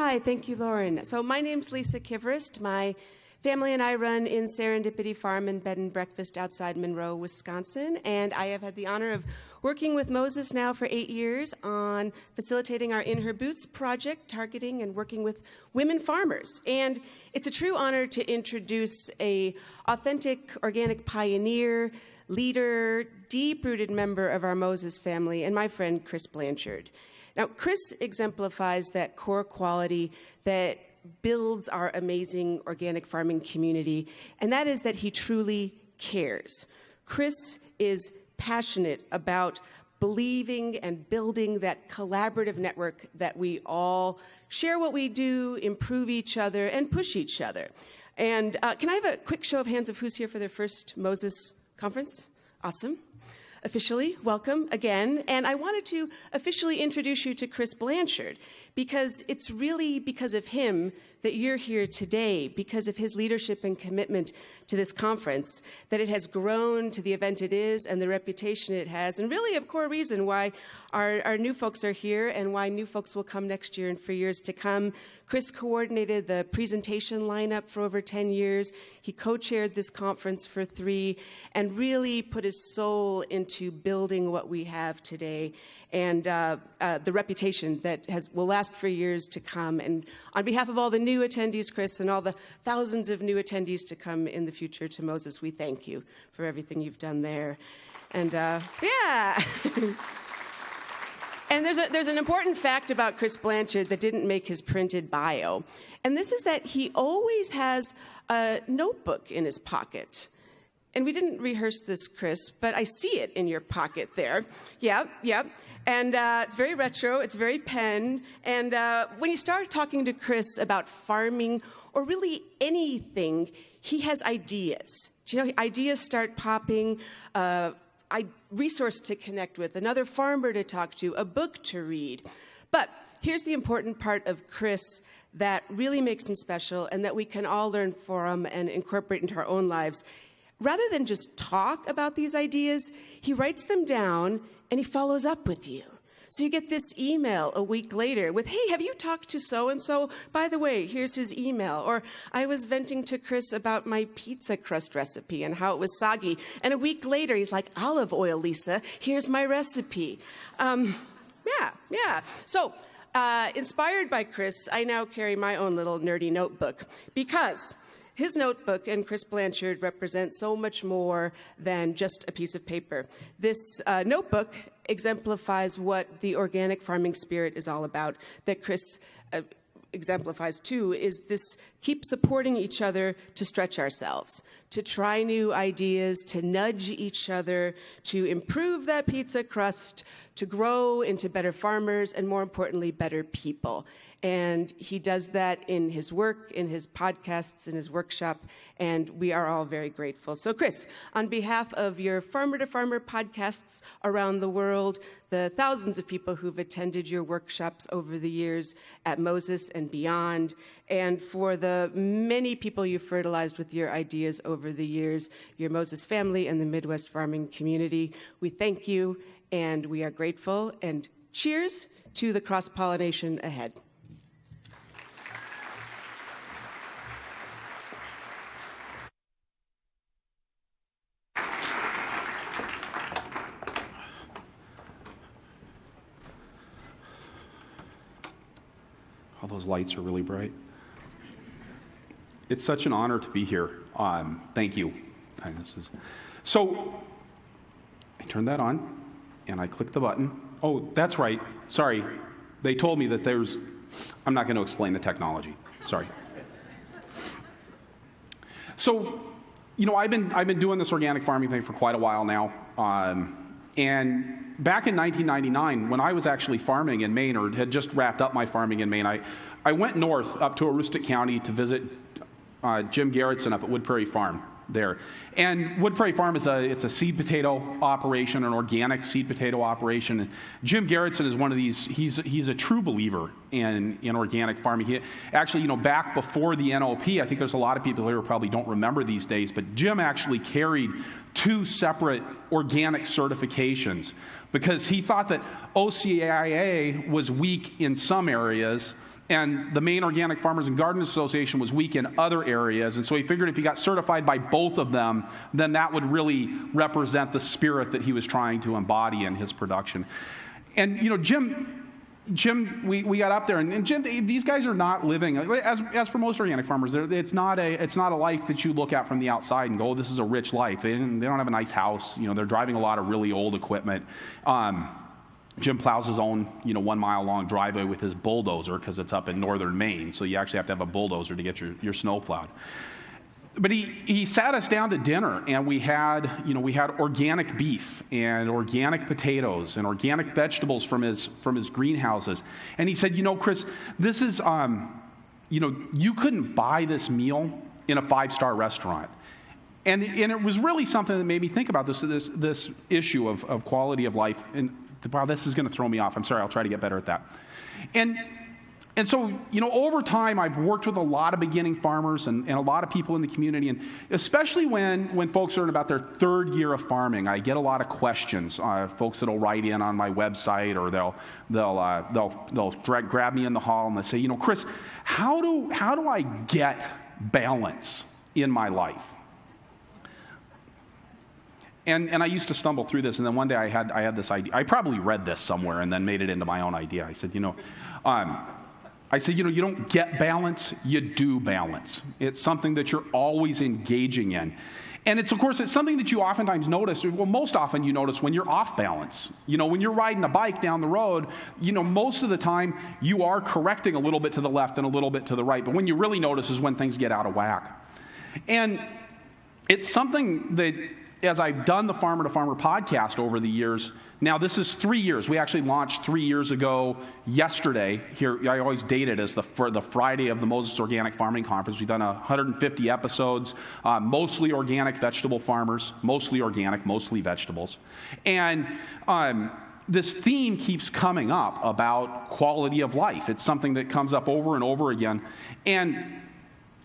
Hi, thank you, Lauren. So my name's Lisa Kiverist. My family and I run in Serendipity Farm and Bed and Breakfast outside Monroe, Wisconsin, and I have had the honor of working with Moses now for 8 years on facilitating our In Her Boots project, targeting and working with women farmers. And it's a true honor to introduce a authentic organic pioneer, leader, deep-rooted member of our Moses family, and my friend Chris Blanchard. Now, Chris exemplifies that core quality that builds our amazing organic farming community, and that is that he truly cares. Chris is passionate about believing and building that collaborative network that we all share what we do, improve each other, and push each other. And can I have a quick show of hands of who's here for their first Moses conference? Awesome. Officially, welcome again. And I wanted to officially introduce you to Chris Blanchard, because it's really because of him that you're here today, because of his leadership and commitment to this conference, that it has grown to the event it is and the reputation it has, and really a core reason why our new folks are here and why new folks will come next year and for years to come. Chris coordinated the presentation lineup for over 10 years. He co-chaired this conference for 3 and really put his soul into building what we have today and the reputation that will last for years to come. And on behalf of all the new attendees, Chris, and all the thousands of new attendees to come in the future to Moses, we thank you for everything you've done there. And yeah. And there's an important fact about Chris Blanchard that didn't make his printed bio. And this is that he always has a notebook in his pocket. And we didn't rehearse this, Chris, but I see it in your pocket there. Yep. And it's very retro, it's very pen. And when you start talking to Chris about farming or really anything, he has ideas. Ideas start popping, resource to connect with, another farmer to talk to, a book to read. But here's the important part of Chris that really makes him special and that we can all learn from and incorporate into our own lives. Rather than just talk about these ideas, he writes them down and he follows up with you. So you get this email a week later with, hey, have you talked to so-and-so? By the way, here's his email. Or I was venting to Chris about my pizza crust recipe and how it was soggy. And a week later, he's like, olive oil, Lisa, here's my recipe. Yeah. So inspired by Chris, I now carry my own little nerdy notebook because his notebook and Chris Blanchard represent so much more than just a piece of paper. This notebook exemplifies what the organic farming spirit is all about, that Chris exemplifies too, is this keep supporting each other to stretch ourselves, to try new ideas, to nudge each other, to improve that pizza crust, to grow into better farmers, and more importantly, better people. And he does that in his work, in his podcasts, in his workshop, and we are all very grateful. So Chris, on behalf of your Farmer to Farmer podcasts around the world, the thousands of people who've attended your workshops over the years at Moses and beyond, and for the many people you've fertilized with your ideas over the years, your Moses family and the Midwest farming community, we thank you and we are grateful, and cheers to the cross-pollination ahead. All those lights are really bright. It's such an honor to be here. Thank you. So I turned that on, and I clicked the button. Oh, that's right. Sorry. They told me that I'm not going to explain the technology. Sorry. So, I've been doing this organic farming thing for quite a while now. And back in 1999, when I was actually farming in Maine, or had just wrapped up my farming in Maine, I went north up to Aroostook County to visit Jim Garrettson up at Wood Prairie Farm there. And Wood Prairie Farm it's a seed potato operation, an organic seed potato operation. And Jim Garrettson is one of these, he's a true believer in organic farming. He actually, back before the NOP, I think there's a lot of people here who probably don't remember these days, but Jim actually carried two separate organic certifications because he thought that OCIA was weak in some areas and the Maine Organic Farmers and Gardeners Association was weak in other areas. And so he figured if he got certified by both of them, then that would really represent the spirit that he was trying to embody in his production. And, Jim, we got up there, and Jim, these guys are not living, as for most organic farmers, it's not a life that you look at from the outside and go, oh, this is a rich life. They don't have a nice house. They're driving a lot of really old equipment. Jim plows his own, 1 mile long driveway with his bulldozer because it's up in northern Maine, so you actually have to have a bulldozer to get your snow plowed. But he sat us down to dinner, and we had organic beef and organic potatoes and organic vegetables from his greenhouses. And he said, Chris, this is, you couldn't buy this meal in a 5-star restaurant. And it was really something that made me think about this issue of quality of life. And wow, this is going to throw me off. I'm sorry, I'll try to get better at that. And so, over time, I've worked with a lot of beginning farmers and a lot of people in the community, and especially when folks are in about their third year of farming, I get a lot of questions. Folks that'll write in on my website, or they'll grab me in the hall and they say, Chris, how do I get balance in my life? And I used to stumble through this, and then one day I had this idea. I probably read this somewhere and then made it into my own idea. I said, you don't get balance, you do balance. It's something that you're always engaging in. And it's something that you oftentimes notice, well, most often you notice when you're off balance. When you're riding a bike down the road, most of the time you are correcting a little bit to the left and a little bit to the right. But when you really notice is when things get out of whack. And it's something that, as I've done the Farmer to Farmer podcast over the years, now this is 3 years. We actually launched 3 years ago yesterday. Here, I always date it as the Friday of the Moses Organic Farming Conference. We've done 150 episodes, mostly organic vegetable farmers, mostly organic, mostly vegetables. And this theme keeps coming up about quality of life. It's something that comes up over and over again. And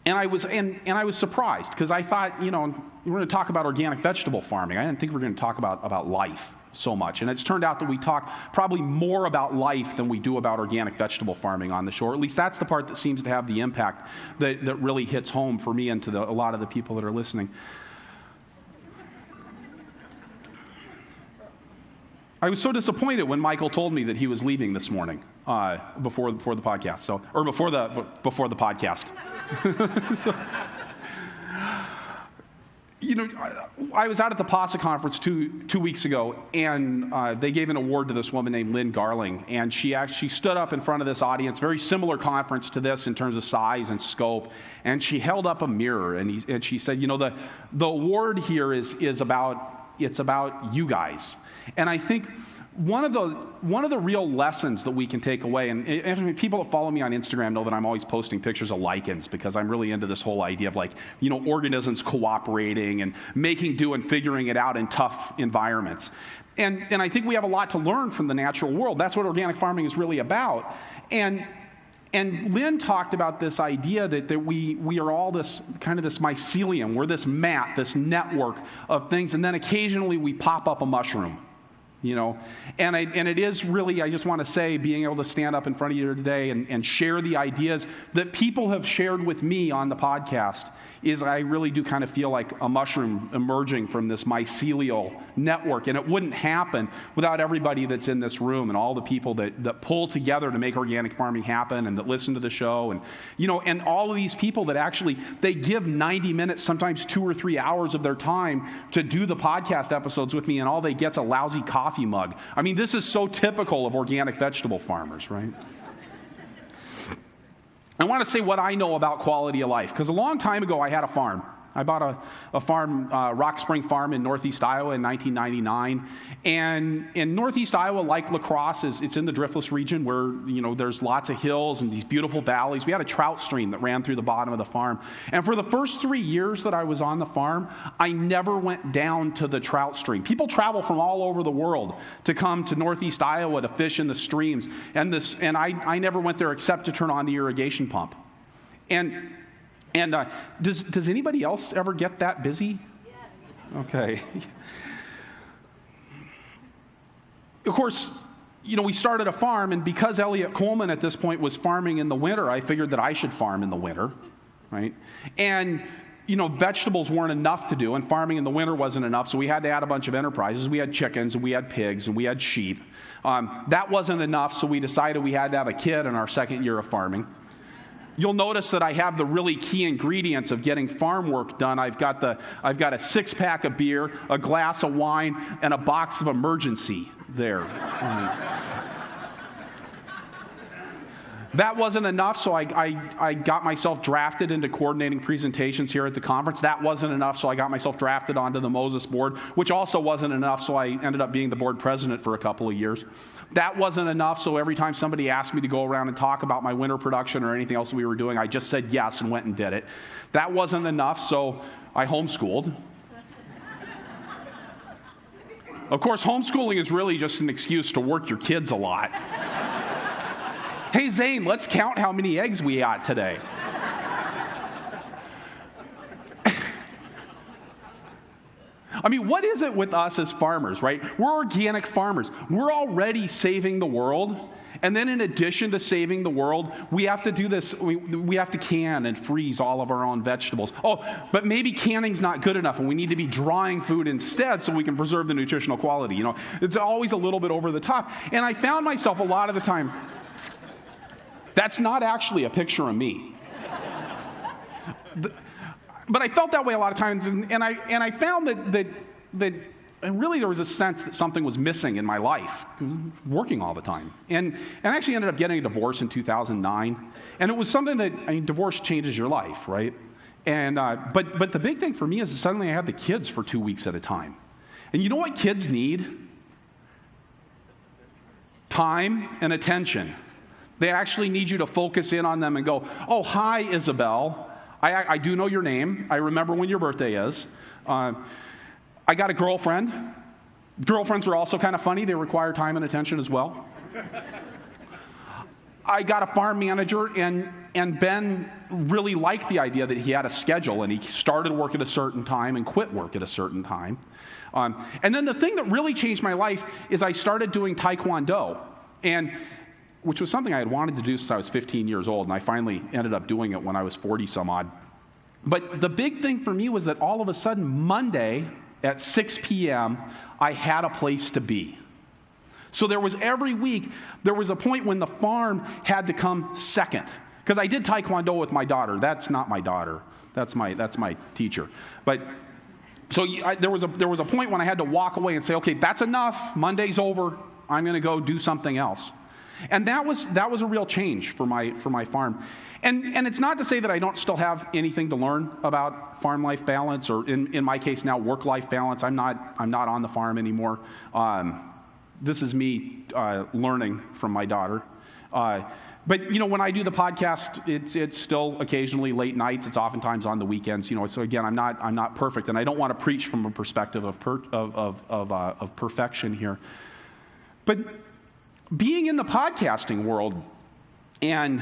I was surprised because I thought, we're going to talk about organic vegetable farming. I didn't think we were going to talk about life so much. And it's turned out that we talk probably more about life than we do about organic vegetable farming on the show. Or at least that's the part that seems to have the impact that really hits home for me and to a lot of the people that are listening. I was so disappointed when Michael told me that he was leaving this morning before the podcast. Before the podcast. I was out at the PASA conference two weeks ago, and they gave an award to this woman named Lynn Garling, and she stood up in front of this audience, very similar conference to this in terms of size and scope, and she held up a mirror, and she said, the award here is about you guys. And I think one of the real lessons that we can take away, and people that follow me on Instagram know that I'm always posting pictures of lichens because I'm really into this whole idea of organisms cooperating and making do and figuring it out in tough environments. And I think we have a lot to learn from the natural world. That's what organic farming is really about. And Lynn talked about this idea that we are all this kind of this mycelium. We're this mat, this network of things, and then occasionally we pop up a mushroom. And it is really, I just want to say, being able to stand up in front of you today and share the ideas that people have shared with me on the podcast is I really do kind of feel like a mushroom emerging from this mycelial network. And it wouldn't happen without everybody that's in this room and all the people that pull together to make organic farming happen and that listen to the show. And all of these people that actually, they give 90 minutes, sometimes 2 or 3 hours of their time to do the podcast episodes with me, and all they get's a lousy coffee mug. I mean, this is so typical of organic vegetable farmers, right? I want to say what I know about quality of life, because a long time ago I had a farm. I bought a farm, Rock Spring Farm in Northeast Iowa in 1999. And in Northeast Iowa, like La Crosse, it's in the driftless region where, there's lots of hills and these beautiful valleys. We had a trout stream that ran through the bottom of the farm. And for the first 3 years that I was on the farm, I never went down to the trout stream. People travel from all over the world to come to Northeast Iowa to fish in the streams. And I never went there except to turn on the irrigation pump. And does anybody else ever get that busy? Okay. Of course, we started a farm, and because Elliot Coleman at this point was farming in the winter, I figured that I should farm in the winter, right? And, vegetables weren't enough to do, and farming in the winter wasn't enough, so we had to add a bunch of enterprises. We had chickens, and we had pigs, and we had sheep. That wasn't enough, so we decided we had to have a kid in our second year of farming. You'll notice that I have the really key ingredients of getting farm work done. I've got a 6-pack of beer, a glass of wine, and a box of Emergency there. That wasn't enough, so I got myself drafted into coordinating presentations here at the conference. That wasn't enough, so I got myself drafted onto the Moses board, which also wasn't enough, so I ended up being the board president for a couple of years. That wasn't enough, so every time somebody asked me to go around and talk about my winter production or anything else we were doing, I just said yes and went and did it. That wasn't enough, so I homeschooled. Of course, homeschooling is really just an excuse to work your kids a lot. Hey, Zane, let's count how many eggs we got today. I mean, what is it with us as farmers, right? We're organic farmers. We're already saving the world. And then in addition to saving the world, we have to do this. We have to can and freeze all of our own vegetables. Oh, but maybe canning's not good enough, and we need to be drying food instead so we can preserve the nutritional quality. It's always a little bit over the top. And I found myself a lot of the time, that's not actually a picture of me. But I felt that way a lot of times, and I found that really there was a sense that something was missing in my life. I was working all the time. And I actually ended up getting a divorce in 2009. And it was something that, divorce changes your life, right? And but the big thing for me is that suddenly I had the kids for 2 weeks at a time. And you know what kids need? Time and attention. They actually need you to focus in on them and go, oh, hi, Isabel. I do know your name. I remember when your birthday is. I got a girlfriend. Girlfriends are also kind of funny. They require time and attention as well. I got a farm manager, and Ben really liked the idea that he had a schedule, and he started work at a certain time and quit work at a certain time. And then the thing that really changed my life is I started doing Taekwondo, which was something I had wanted to do since I was 15 years old, and I finally ended up doing it when I was 40 some odd. But the big thing for me was that all of a sudden, Monday at 6 p.m., I had a place to be. So every week, there was a point when the farm had to come second. Because I did Taekwondo with my daughter. That's not my daughter. That's my teacher. But so there was a point when I had to walk away and say, okay, that's enough. Monday's over. I'm going to go do something else. And that was a real change for my farm. And it's not to say that I don't still have anything to learn about farm life balance, or in my case now work life balance. I'm not on the farm anymore. This is me learning from my daughter. But when I do the podcast, it's still occasionally late nights. It's oftentimes on the weekends. So again, I'm not perfect, and I don't want to preach from a perspective of perfection here. But being in the podcasting world and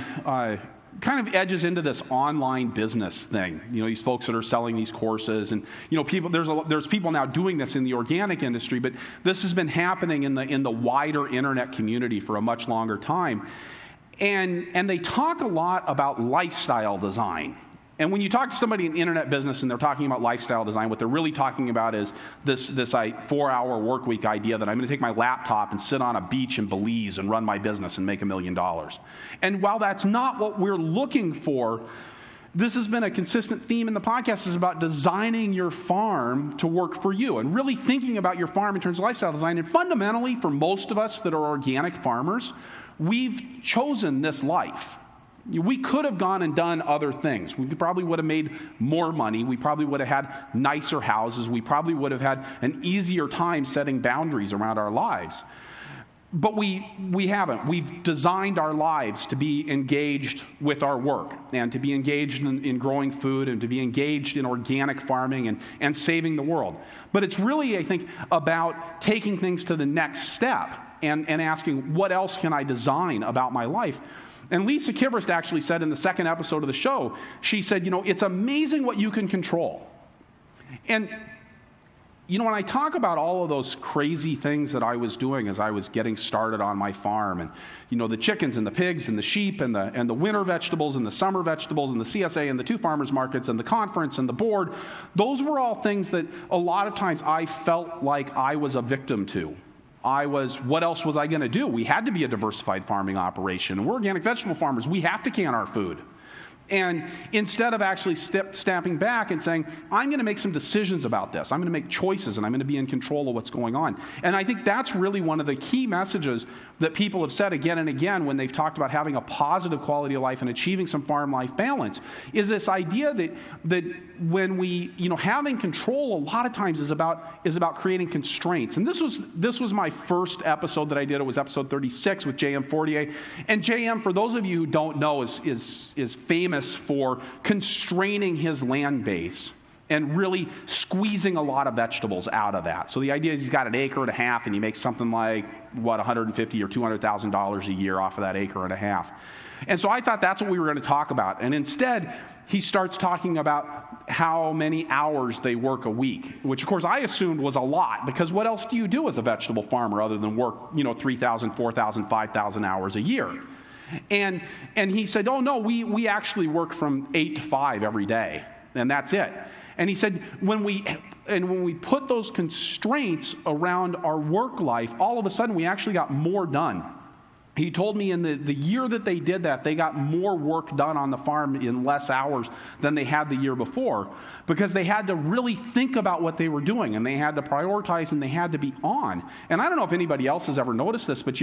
kind of edges into this online business thing. These folks that are selling these courses, and people. There's people now doing this in the organic industry, but this has been happening in the wider internet community for a much longer time. And they talk a lot about lifestyle design. And when you talk to somebody in internet business and they're talking about lifestyle design, what they're really talking about is this 4-hour work week idea that I'm going to take my laptop and sit on a beach in Belize and run my business and make $1 million. And while that's not what we're looking for, this has been a consistent theme in the podcast, is about designing your farm to work for you and really thinking about your farm in terms of lifestyle design. And fundamentally, for most of us that are organic farmers, we've chosen this life. We could have gone and done other things. We probably would have made more money. We probably would have had nicer houses. We probably would have had an easier time setting boundaries around our lives. But we haven't. We've designed our lives to be engaged with our work and to be engaged in growing food and to be engaged in organic farming and saving the world. But it's really, I think, about taking things to the next step and asking, what else can I design about my life? And Lisa Kivrist actually said in the second episode of the show, she said, it's amazing what you can control. And when I talk about all of those crazy things that I was doing as I was getting started on my farm, and the chickens and the pigs and the sheep and the winter vegetables and the summer vegetables and the CSA and the 2 farmers markets and the conference and the board, those were all things that a lot of times I felt like I was a victim to. What else was I going to do? We had to be a diversified farming operation. And we're organic vegetable farmers. We have to can our food. And instead of actually stepping back and saying, I'm going to make some decisions about this, I'm going to make choices, and I'm going to be in control of what's going on. And I think that's really one of the key messages that people have said again and again when they've talked about having a positive quality of life and achieving some farm-life balance, is this idea that when we, having control a lot of times is about creating constraints. And this was my first episode that I did. It was episode 36 with J.M. Fortier. And J.M., for those of you who don't know, is famous for constraining his land base and really squeezing a lot of vegetables out of that. So the idea is he's got an acre and a half, and he makes something like, $150,000 or $200,000 a year off of that acre and a half. And so I thought that's what we were going to talk about. And instead, he starts talking about how many hours they work a week, which of course I assumed was a lot, because what else do you do as a vegetable farmer other than work, 3,000, 4,000, 5,000 hours a year? And he said, oh no, we actually work from 8 to 5 every day, and that's it. And he said, when we put those constraints around our work life, all of a sudden we actually got more done. He told me in the year that they did that, they got more work done on the farm in less hours than they had the year before, because they had to really think about what they were doing, and they had to prioritize, and they had to be on. And I don't know if anybody else has ever noticed this, but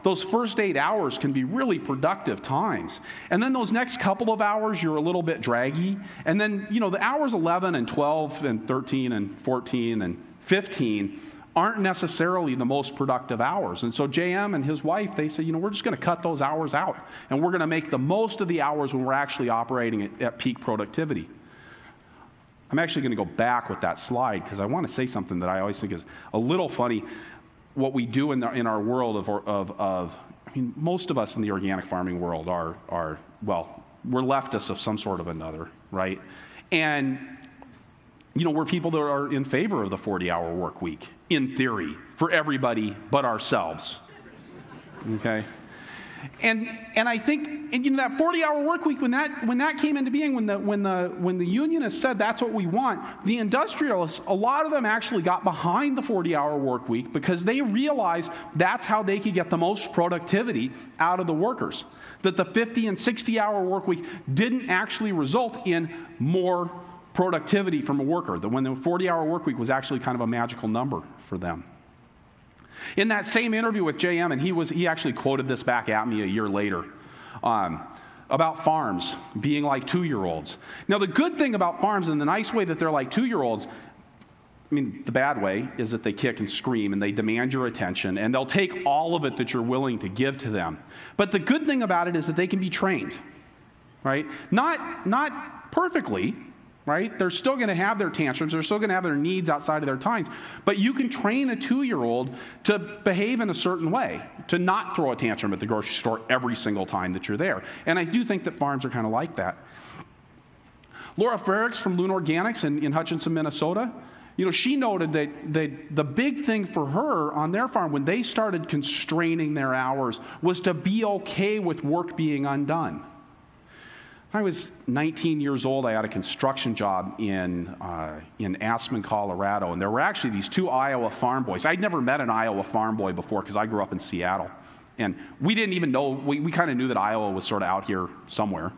those first 8 hours can be really productive times. And then those next couple of hours, you're a little bit draggy. And then, the hours 11 and 12 and 13 and 14 and 15 aren't necessarily the most productive hours. And so JM and his wife, they say, we're just going to cut those hours out, and we're going to make the most of the hours when we're actually operating at peak productivity. I'm actually going to go back with that slide because I want to say something that I always think is a little funny. What we do in our world most of us in the organic farming world are we're leftists of some sort of another, right? And we're people that are in favor of the 40-hour work week, in theory, for everybody but ourselves. Okay? And I think that 40-hour work week, when that came into being, when the unionists said that's what we want, the industrialists, a lot of them actually got behind the 40-hour work week because they realized that's how they could get the most productivity out of the workers. That the 50 and 60-hour work week didn't actually result in more productivity from a worker, that when the 40-hour work week was actually kind of a magical number for them. In that same interview with JM, and he actually quoted this back at me a year later, about farms being like 2-year-olds. Now, the good thing about farms, and the nice way that they're like 2-year-olds, the bad way is that they kick and scream and they demand your attention, and they'll take all of it that you're willing to give to them. But the good thing about it is that they can be trained, right? Not perfectly, right? They're still going to have their tantrums. They're still going to have their needs outside of their times. But you can train a 2-year-old to behave in a certain way, to not throw a tantrum at the grocery store every single time that you're there. And I do think that farms are kind of like that. Laura Frericks from Loon Organics in Hutchinson, Minnesota, she noted that the big thing for her on their farm when they started constraining their hours was to be okay with work being undone. I was 19 years old. I had a construction job in Aspen, Colorado, and there were actually these 2 Iowa farm boys. I'd never met an Iowa farm boy before because I grew up in Seattle, and we didn't even know. We kind of knew that Iowa was sort of out here somewhere,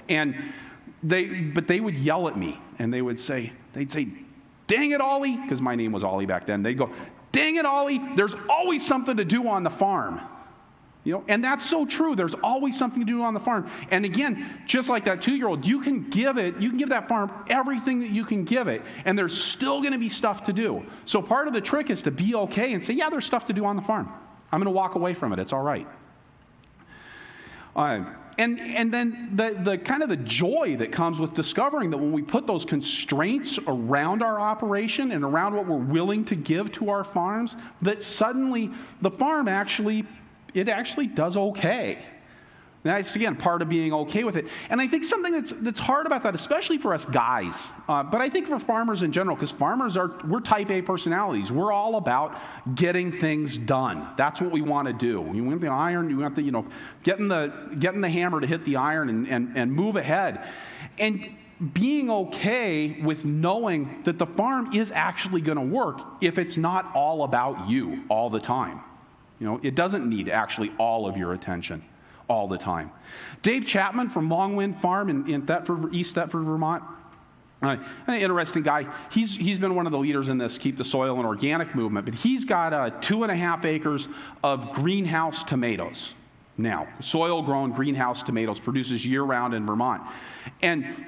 but they would yell at me, and they'd say, "Dang it, Ollie," because my name was Ollie back then. They'd go, "Dang it, Ollie, there's always something to do on the farm." And that's so true. There's always something to do on the farm. And again, just like that 2-year-old, you can give that farm everything that you can give it, and there's still going to be stuff to do. So part of the trick is to be okay and say, yeah, there's stuff to do on the farm. I'm going to walk away from it. It's all right. And then the kind of the joy that comes with discovering that when we put those constraints around our operation and around what we're willing to give to our farms, that suddenly the farm actually does okay. That's, again, part of being okay with it. And I think something that's hard about that, especially for us guys, but I think for farmers in general, because we're type A personalities. We're all about getting things done. That's what we want to do. You want the iron, you want the, getting the hammer to hit the iron and move ahead. And being okay with knowing that the farm is actually going to work if it's not all about you all the time. It doesn't need actually all of your attention all the time. Dave Chapman from Longwind Farm in Thetford, East Thetford, Vermont, an interesting guy. He's been one of the leaders in this Keep the Soil and Organic movement, but he's got 2.5 acres of greenhouse tomatoes. Now, soil-grown greenhouse tomatoes, produces year-round in Vermont.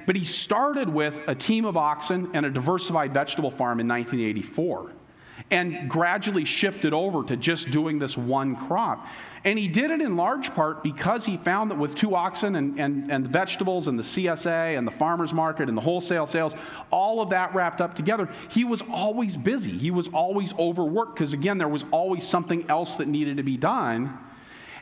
But he started with a team of oxen and a diversified vegetable farm in 1984 and gradually shifted over to just doing this one crop. And he did it in large part because he found that with 2 oxen and the vegetables and the CSA and the farmer's market and the wholesale sales, all of that wrapped up together, he was always busy. He was always overworked because, again, there was always something else that needed to be done.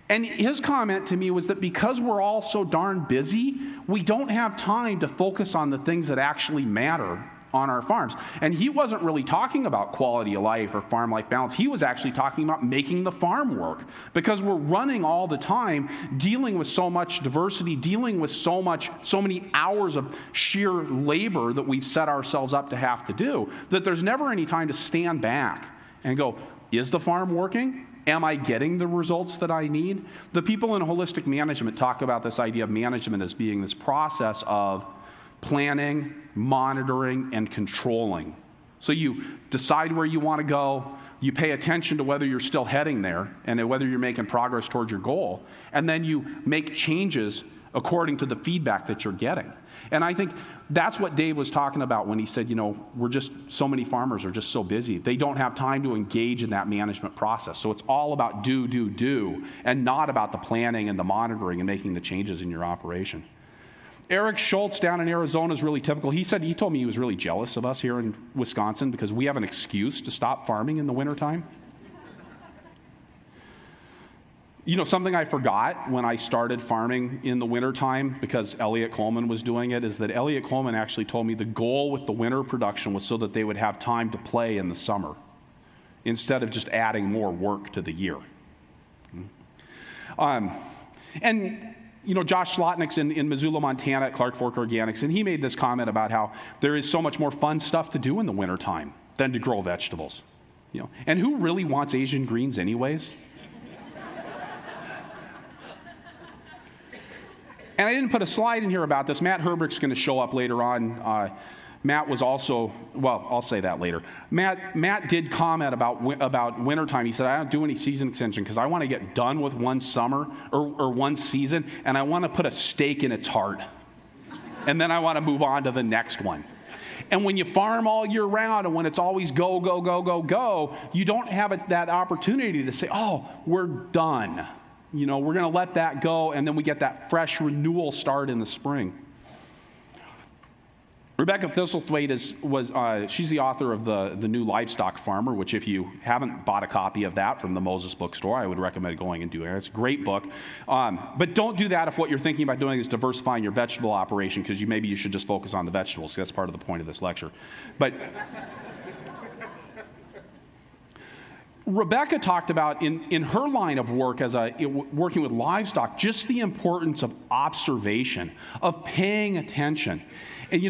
And his comment to me was that because we're all so darn busy, we don't have time to focus on the things that actually matter on our farms. And he wasn't really talking about quality of life or farm life balance. He was actually talking about making the farm work, because we're running all the time, dealing with so much diversity, dealing with so many hours of sheer labor that we've set ourselves up to have to do, that there's never any time to stand back and go, is the farm working? Am I getting the results that I need? The people in holistic management talk about this idea of management as being this process of planning, monitoring, and controlling. So you decide where you want to go, you pay attention to whether you're still heading there and whether you're making progress towards your goal, and then you make changes according to the feedback that you're getting. And I think that's what Dave was talking about when he said, so many farmers are just so busy. They don't have time to engage in that management process. So it's all about do, and not about the planning and the monitoring and making the changes in your operation. Eric Schultz down in Arizona is really typical. He told me he was really jealous of us here in Wisconsin because we have an excuse to stop farming in the wintertime. Something I forgot when I started farming in the wintertime, because Elliot Coleman was doing it, is that Elliot Coleman actually told me the goal with the winter production was so that they would have time to play in the summer instead of just adding more work to the year. Josh Slotnick's in Missoula, Montana at Clark Fork Organics, and he made this comment about how there is so much more fun stuff to do in the wintertime than to grow vegetables. And who really wants Asian greens anyways? And I didn't put a slide in here about this. Matt Herbrick's going to show up later on. Matt was also, I'll say that later. Matt did comment about wintertime. He said, I don't do any season extension because I want to get done with one summer or one season, and I want to put a stake in its heart. And then I want to move on to the next one. And when you farm all year round and when it's always go, you don't have that opportunity to say, we're done. We're going to let that go, and then we get that fresh renewal start in the spring. Rebecca Thistlethwaite she's the author of the new Livestock Farmer, which if you haven't bought a copy of that from the Moses bookstore, I would recommend going and doing it. It's a great book. But don't do that if what you're thinking about doing is diversifying your vegetable operation, because maybe you should just focus on the vegetables. That's part of the point of this lecture. But Rebecca talked about in her line of work working with livestock, just the importance of observation, of paying attention. And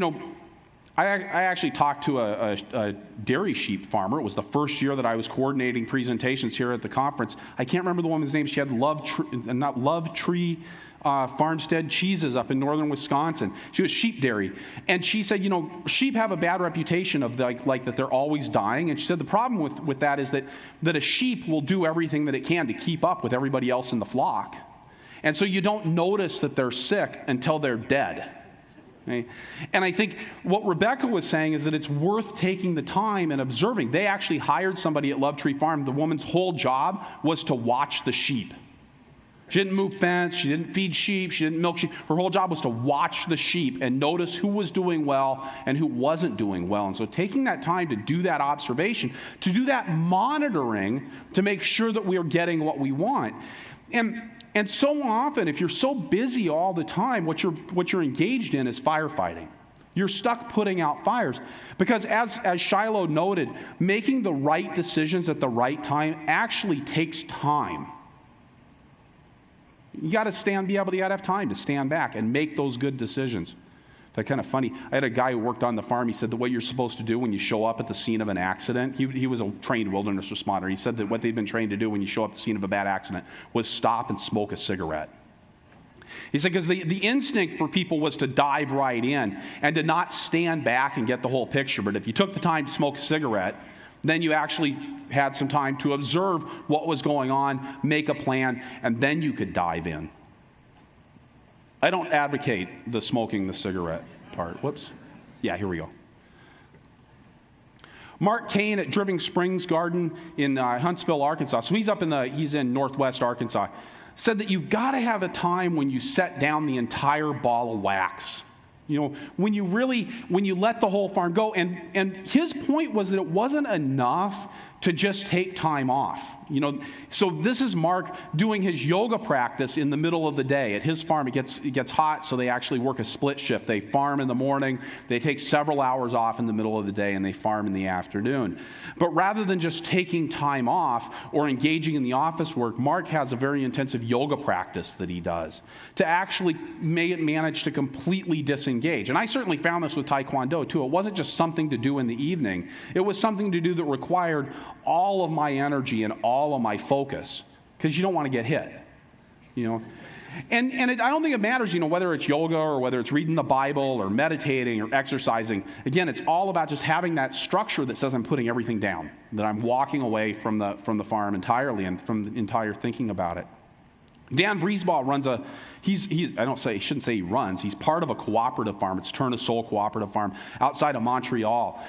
I actually talked to a dairy sheep farmer. It was the first year that I was coordinating presentations here at the conference. I can't remember the woman's name. She had Love Tree Farmstead Cheeses up in northern Wisconsin. She was sheep dairy. And she said, sheep have a bad reputation of like that they're always dying. And she said the problem with that is that a sheep will do everything that it can to keep up with everybody else in the flock. And so you don't notice that they're sick until they're dead. Okay? And I think what Rebecca was saying is that it's worth taking the time and observing. They actually hired somebody at Love Tree Farm. The woman's whole job was to watch the sheep. She didn't move fence, she didn't feed sheep, she didn't milk sheep. Her whole job was to watch the sheep and notice who was doing well and who wasn't doing well. And so taking that time to do that observation, to do that monitoring, to make sure that we are getting what we want. And And so often, if you're so busy all the time, what you're engaged in is firefighting. You're stuck putting out fires. Because as Shiloh noted, making the right decisions at the right time actually takes time. You got to have time to stand back and make those good decisions. That's kind of funny. I had a guy who worked on the farm. He said that what you're supposed to do when you show up at the scene of an accident, he was a trained wilderness responder. He said that what they'd been trained to do when you show up at the scene of a bad accident was stop and smoke a cigarette. He said because the instinct for people was to dive right in and to not stand back and get the whole picture. But if you took the time to smoke a cigarette, then you actually had some time to observe what was going on, make a plan, and then you could dive in. I don't advocate the smoking the cigarette part. Whoops. Yeah, here we go. Mark Kane at Dripping Springs Garden in Huntsville, Arkansas. So he's in northwest Arkansas. Said that you've got to have a time when you set down the entire ball of wax. You know, when you let the whole farm go. And his point was that it wasn't enough to just take time off. You know, so this is Mark doing his yoga practice in the middle of the day. At his farm, it gets hot, so they actually work a split shift. They farm in the morning, they take several hours off in the middle of the day, and they farm in the afternoon. But rather than just taking time off or engaging in the office work, Mark has a very intensive yoga practice that he does to actually manage to completely disengage. And I certainly found this with Taekwondo, too. It wasn't just something to do in the evening. It was something to do that required all of my energy and all of my focus, because you don't want to get hit, you know. And I don't think it matters, you know, whether it's yoga or whether it's reading the Bible or meditating or exercising. Again, it's all about just having that structure that says I'm putting everything down, that I'm walking away from the farm entirely and from the entire thinking about it. Dan Breesbaugh runs he's part of a cooperative farm. It's Turn a Soul Cooperative Farm outside of Montreal.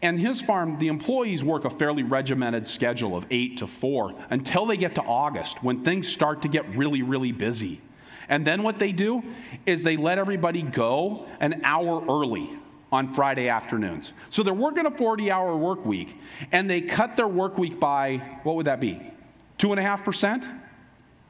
And his farm, the employees work a fairly regimented schedule of 8 to 4 until they get to August, when things start to get really, really busy. And then what they do is they let everybody go an hour early on Friday afternoons. So they're working a 40-hour work week, and they cut their work week by, what would that be, 2.5%?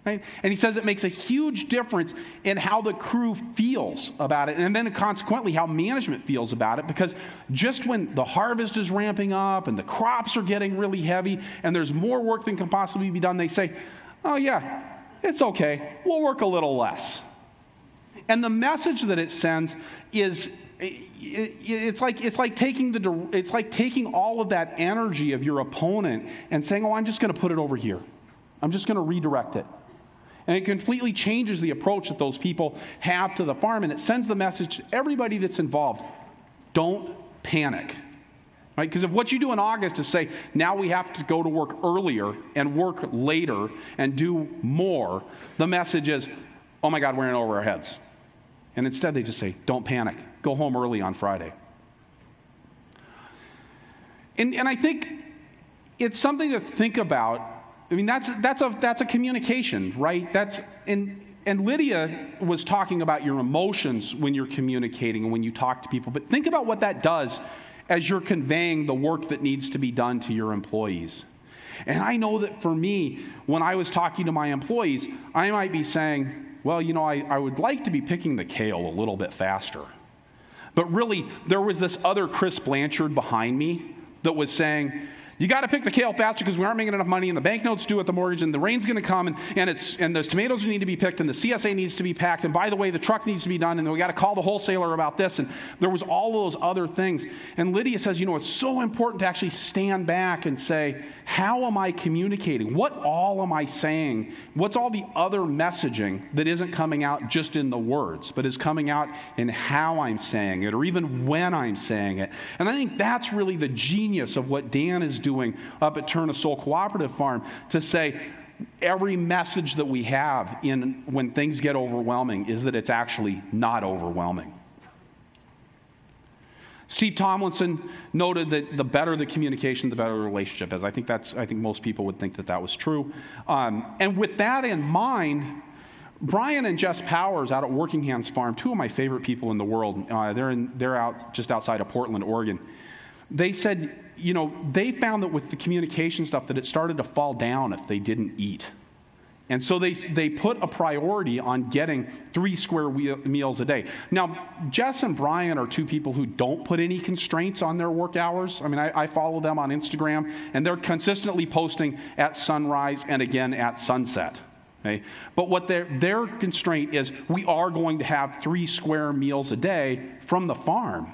Right? And he says it makes a huge difference in how the crew feels about it, and then consequently how management feels about it, because just when the harvest is ramping up and the crops are getting really heavy and there's more work than can possibly be done, they say, oh yeah, it's okay, we'll work a little less. And the message that it sends is it's like taking all of that energy of your opponent and saying, oh, I'm just going to put it over here. I'm just going to redirect it. And it completely changes the approach that those people have to the farm, and it sends the message to everybody that's involved: don't panic. Right? Because if what you do in August is say, now we have to go to work earlier and work later and do more, the message is, oh my God, we're in over our heads. And instead they just say, don't panic. Go home early on Friday. And I think it's something to think about. I mean, that's a communication, right? And Lydia was talking about your emotions when you're communicating and when you talk to people. But think about what that does as you're conveying the work that needs to be done to your employees. And I know that for me, when I was talking to my employees, I might be saying, well, you know, I would like to be picking the kale a little bit faster. But really, there was this other Chris Blanchard behind me that was saying, you got to pick the kale faster because we aren't making enough money, and the banknote's due at the mortgage, and the rain's going to come, and those tomatoes need to be picked, and the CSA needs to be packed, and by the way, the truck needs to be done, and we got to call the wholesaler about this, and there was all those other things. And Lydia says, you know, it's so important to actually stand back and say, how am I communicating? What all am I saying? What's all the other messaging that isn't coming out just in the words, but is coming out in how I'm saying it, or even when I'm saying it? And I think that's really the genius of what Dan is doing up at Turn a Soul Cooperative Farm, to say every message that we have in when things get overwhelming is that it's actually not overwhelming. Steve Tomlinson noted that the better the communication, the better the relationship is. I think most people would think that was true. And with that in mind, Brian and Jess Powers out at Working Hands Farm, two of my favorite people in the world, they're out just outside of Portland, Oregon. They said, you know, they found that with the communication stuff that it started to fall down if they didn't eat. And so they put a priority on getting 3 square meals a day. Now, Jess and Brian are 2 people who don't put any constraints on their work hours. I mean, I follow them on Instagram, and they're consistently posting at sunrise and again at sunset. Okay? But what their constraint is, we are going to have 3 square meals a day from the farm.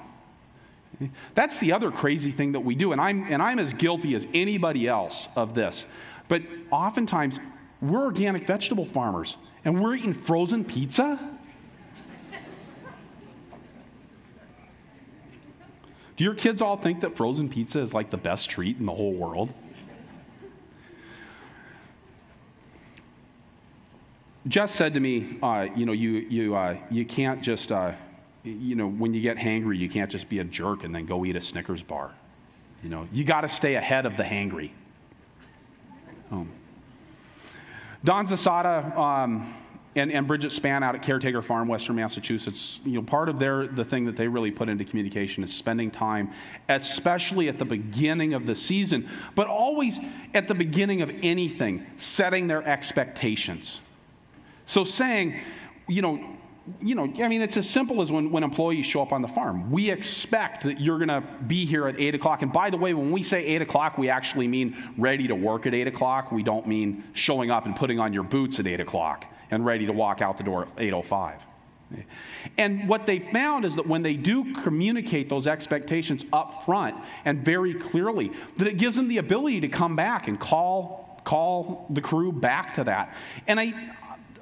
Okay? That's the other crazy thing that we do, and I'm as guilty as anybody else of this. But oftentimes, we're organic vegetable farmers, and we're eating frozen pizza? Do your kids all think that frozen pizza is like the best treat in the whole world? Jess said to me, you can't just, when you get hangry, you can't just be a jerk and then go eat a Snickers bar. You got to stay ahead of the hangry. Don Zasada and Bridget Spann out at Caretaker Farm, Western Massachusetts, part of the thing that they really put into communication is spending time, especially at the beginning of the season, but always at the beginning of anything, setting their expectations. So saying, it's as simple as when employees show up on the farm. We expect that you're going to be here at 8 o'clock. And by the way, when we say 8 o'clock, we actually mean ready to work at 8 o'clock. We don't mean showing up and putting on your boots at 8 o'clock and ready to walk out the door at 8:05. And what they found is that when they do communicate those expectations up front and very clearly, that it gives them the ability to come back and call the crew back to that. And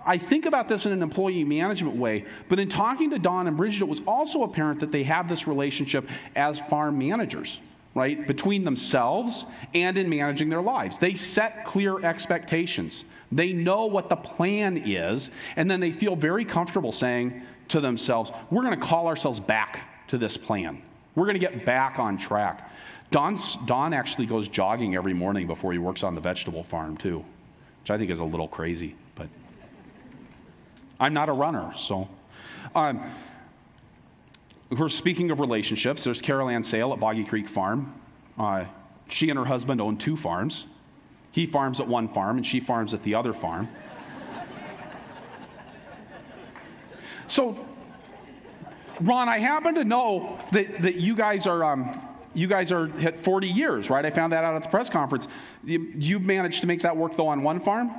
I think about this in an employee management way, but in talking to Don and Bridget, it was also apparent that they have this relationship as farm managers, right, between themselves and in managing their lives. They set clear expectations. They know what the plan is, and then they feel very comfortable saying to themselves, we're going to call ourselves back to this plan. We're going to get back on track. Don actually goes jogging every morning before he works on the vegetable farm, too, which I think is a little crazy, but I'm not a runner, so. We're speaking of relationships. There's Carol Ann Sale at Boggy Creek Farm. She and her husband own 2 farms. He farms at one farm, and she farms at the other farm. So, Ron, I happen to know that you guys are at 40 years, right? I found that out at the press conference. You've managed to make that work, though, on one farm?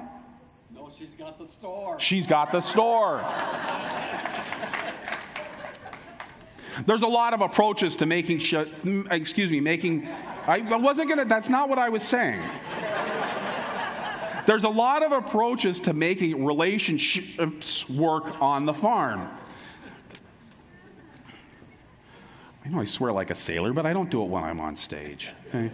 She's got the store. She's got the store. There's a lot of approaches to that's not what I was saying. There's a lot of approaches to making relationships work on the farm. I know I swear like a sailor, but I don't do it when I'm on stage. Okay?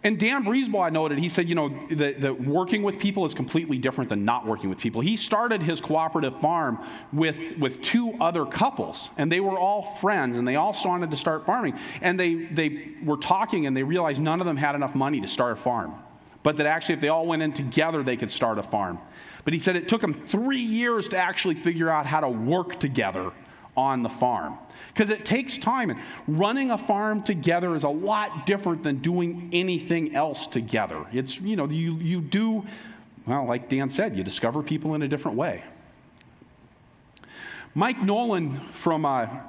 And Dan Breesbaugh noted, he said, that working with people is completely different than not working with people. He started his cooperative farm with 2 other couples, and they were all friends, and they all wanted to start farming. And they were talking, and they realized none of them had enough money to start a farm, but that actually if they all went in together, they could start a farm. But he said it took them 3 years to actually figure out how to work together on the farm, because it takes time, and running a farm together is a lot different than doing anything else together. It's you do, well, like Dan said, you discover people in a different way. Mike Nolan from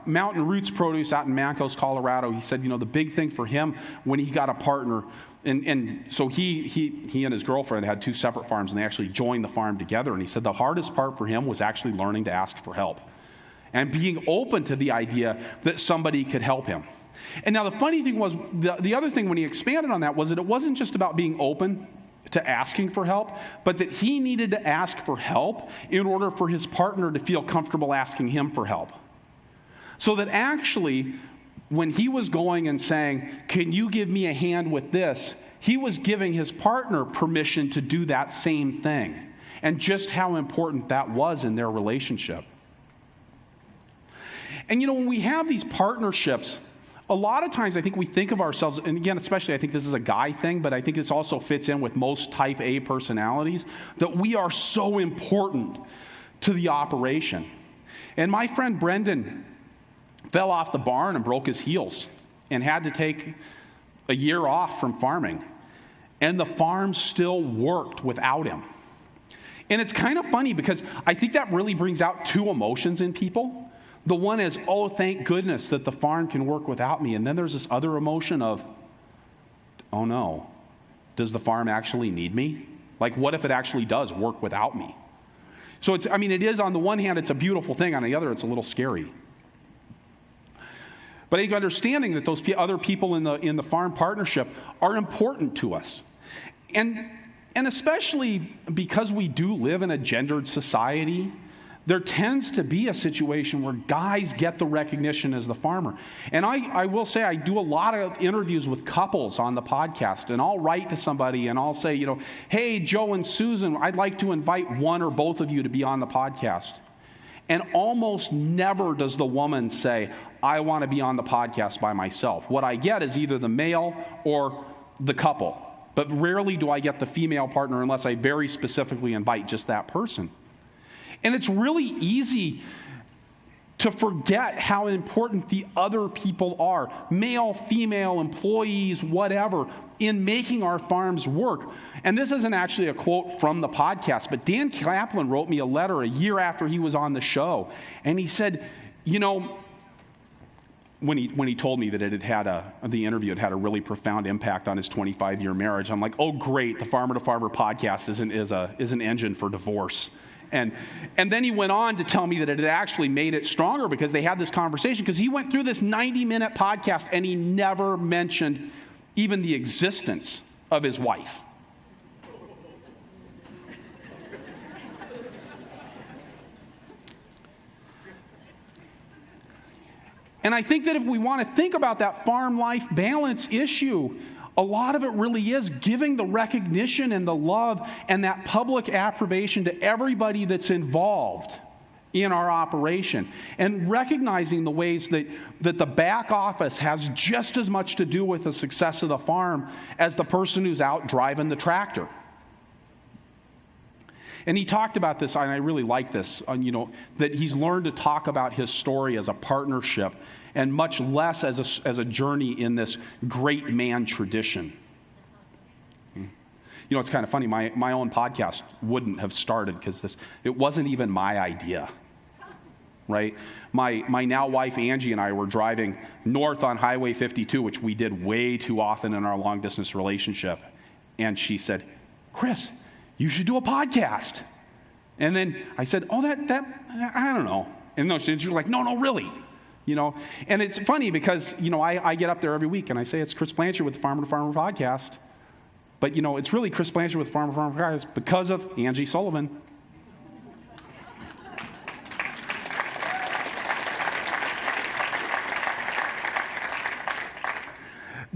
Mountain Roots Produce out in Mancos, Colorado, he said, the big thing for him when he got a partner, and so he and his girlfriend had 2 separate farms, and they actually joined the farm together, and he said the hardest part for him was actually learning to ask for help and being open to the idea that somebody could help him. And now the funny thing was, the other thing when he expanded on that was that it wasn't just about being open to asking for help, but that he needed to ask for help in order for his partner to feel comfortable asking him for help. So that actually, when he was going and saying, can you give me a hand with this, he was giving his partner permission to do that same thing, and just how important that was in their relationship. And when we have these partnerships, a lot of times I think we think of ourselves, and again, especially I think this is a guy thing, but I think this also fits in with most type A personalities, that we are so important to the operation. And my friend Brendan fell off the barn and broke his heels and had to take a year off from farming. And the farm still worked without him. And it's kind of funny because I think that really brings out two emotions in people. The one is, oh, thank goodness that the farm can work without me. And then there's this other emotion of, oh no, does the farm actually need me? Like, what if it actually does work without me? So it is, on the one hand, it's a beautiful thing. On the other, it's a little scary. But I think understanding that those other people in the farm partnership are important to us. And especially because we do live in a gendered society, there tends to be a situation where guys get the recognition as the farmer. And I will say, I do a lot of interviews with couples on the podcast, and I'll write to somebody and I'll say, hey, Joe and Susan, I'd like to invite one or both of you to be on the podcast. And almost never does the woman say, I want to be on the podcast by myself. What I get is either the male or the couple. But rarely do I get the female partner unless I very specifically invite just that person. And it's really easy to forget how important the other people are, male, female, employees, whatever, in making our farms work. And this isn't actually a quote from the podcast, but Dan Kaplan wrote me a letter a year after he was on the show. And he said, when he told me that the interview had had a really profound impact on his 25-year marriage, I'm like, oh great, the Farmer to Farmer podcast is an engine for divorce. And then he went on to tell me that it had actually made it stronger because they had this conversation, because he went through this 90-minute podcast and he never mentioned even the existence of his wife. And I think that if we want to think about that farm-life balance issue, a lot of it really is giving the recognition and the love and that public approbation to everybody that's involved in our operation, and recognizing the ways that the back office has just as much to do with the success of the farm as the person who's out driving the tractor. And he talked about this, and I really like this, that he's learned to talk about his story as a partnership and much less as a journey in this great man tradition. It's kind of funny. My own podcast wouldn't have started because it wasn't even my idea, right? My now wife Angie and I were driving north on Highway 52, which we did way too often in our long distance relationship, and she said, "Chris, you should do a podcast." And then I said, "Oh, that I don't know." And no, she was like, "No, really." And it's funny because, I get up there every week and I say it's Chris Blanchard with the Farmer to Farmer podcast. But, it's really Chris Blanchard with the Farmer to Farmer podcast because of Angie Sullivan.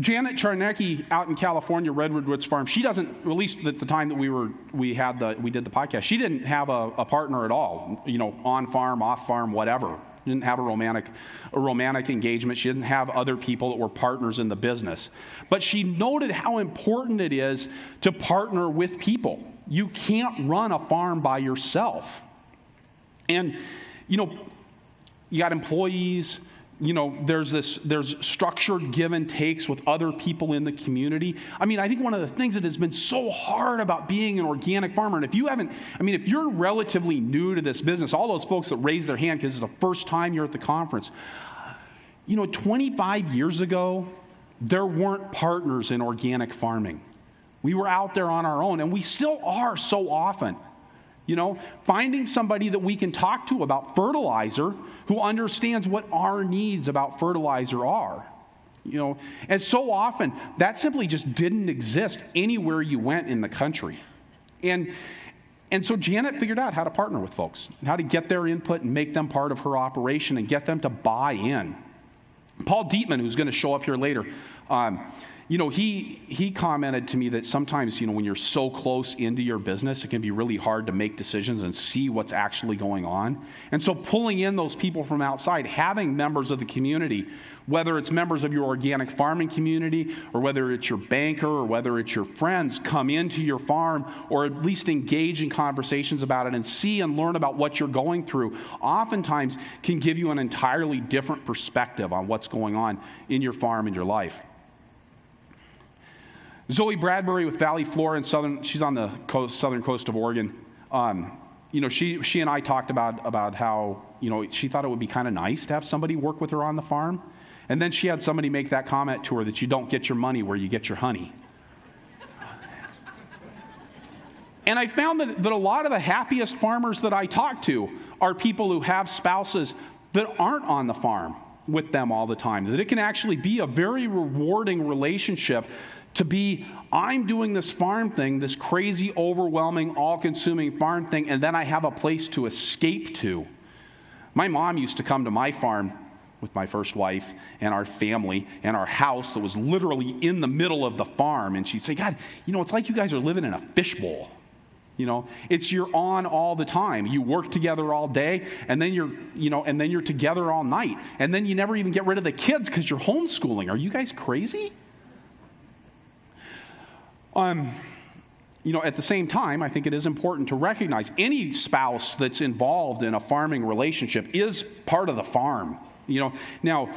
Janet Charnecki out in California, Redwood Woods Farm, she doesn't, at least at the time that we did the podcast, she didn't have a partner at all, on farm, off farm, whatever. She didn't have a romantic engagement. She didn't have other people that were partners in the business. But she noted how important it is to partner with people. You can't run a farm by yourself. And, you got employees. There's structured give and takes with other people in the community. I think one of the things that has been so hard about being an organic farmer, and if you're relatively new to this business, all those folks that raise their hand because it's the first time you're at the conference, 25 years ago, there weren't partners in organic farming. We were out there on our own, and we still are so often. Finding somebody that we can talk to about fertilizer who understands what our needs about fertilizer are. And so often that simply just didn't exist anywhere you went in the country. And so Janet figured out how to partner with folks, how to get their input and make them part of her operation and get them to buy in. Paul Dietman, who's going to show up here later, he commented to me that sometimes, when you're so close into your business, it can be really hard to make decisions and see what's actually going on. And so pulling in those people from outside, having members of the community, whether it's members of your organic farming community or whether it's your banker or whether it's your friends, come into your farm or at least engage in conversations about it and see and learn about what you're going through, oftentimes can give you an entirely different perspective on what's going on in your farm and your life. Zoe Bradbury with Valley Flora in she's on the southern coast of Oregon. She and I talked about how, she thought it would be kind of nice to have somebody work with her on the farm. And then she had somebody make that comment to her that you don't get your money where you get your honey. And I found that a lot of the happiest farmers that I talk to are people who have spouses that aren't on the farm with them all the time. That it can actually be a very rewarding relationship to be, I'm doing this farm thing, this crazy, overwhelming, all-consuming farm thing, and then I have a place to escape to. My mom used to come to my farm with my first wife and our family and our house that was literally in the middle of the farm, and she'd say, God, it's like you guys are living in a fishbowl. It's you're on all the time. You work together all day, and then you're together all night, and then you never even get rid of the kids because you're homeschooling. Are you guys crazy? At the same time, I think it is important to recognize any spouse that's involved in a farming relationship is part of the farm. Now,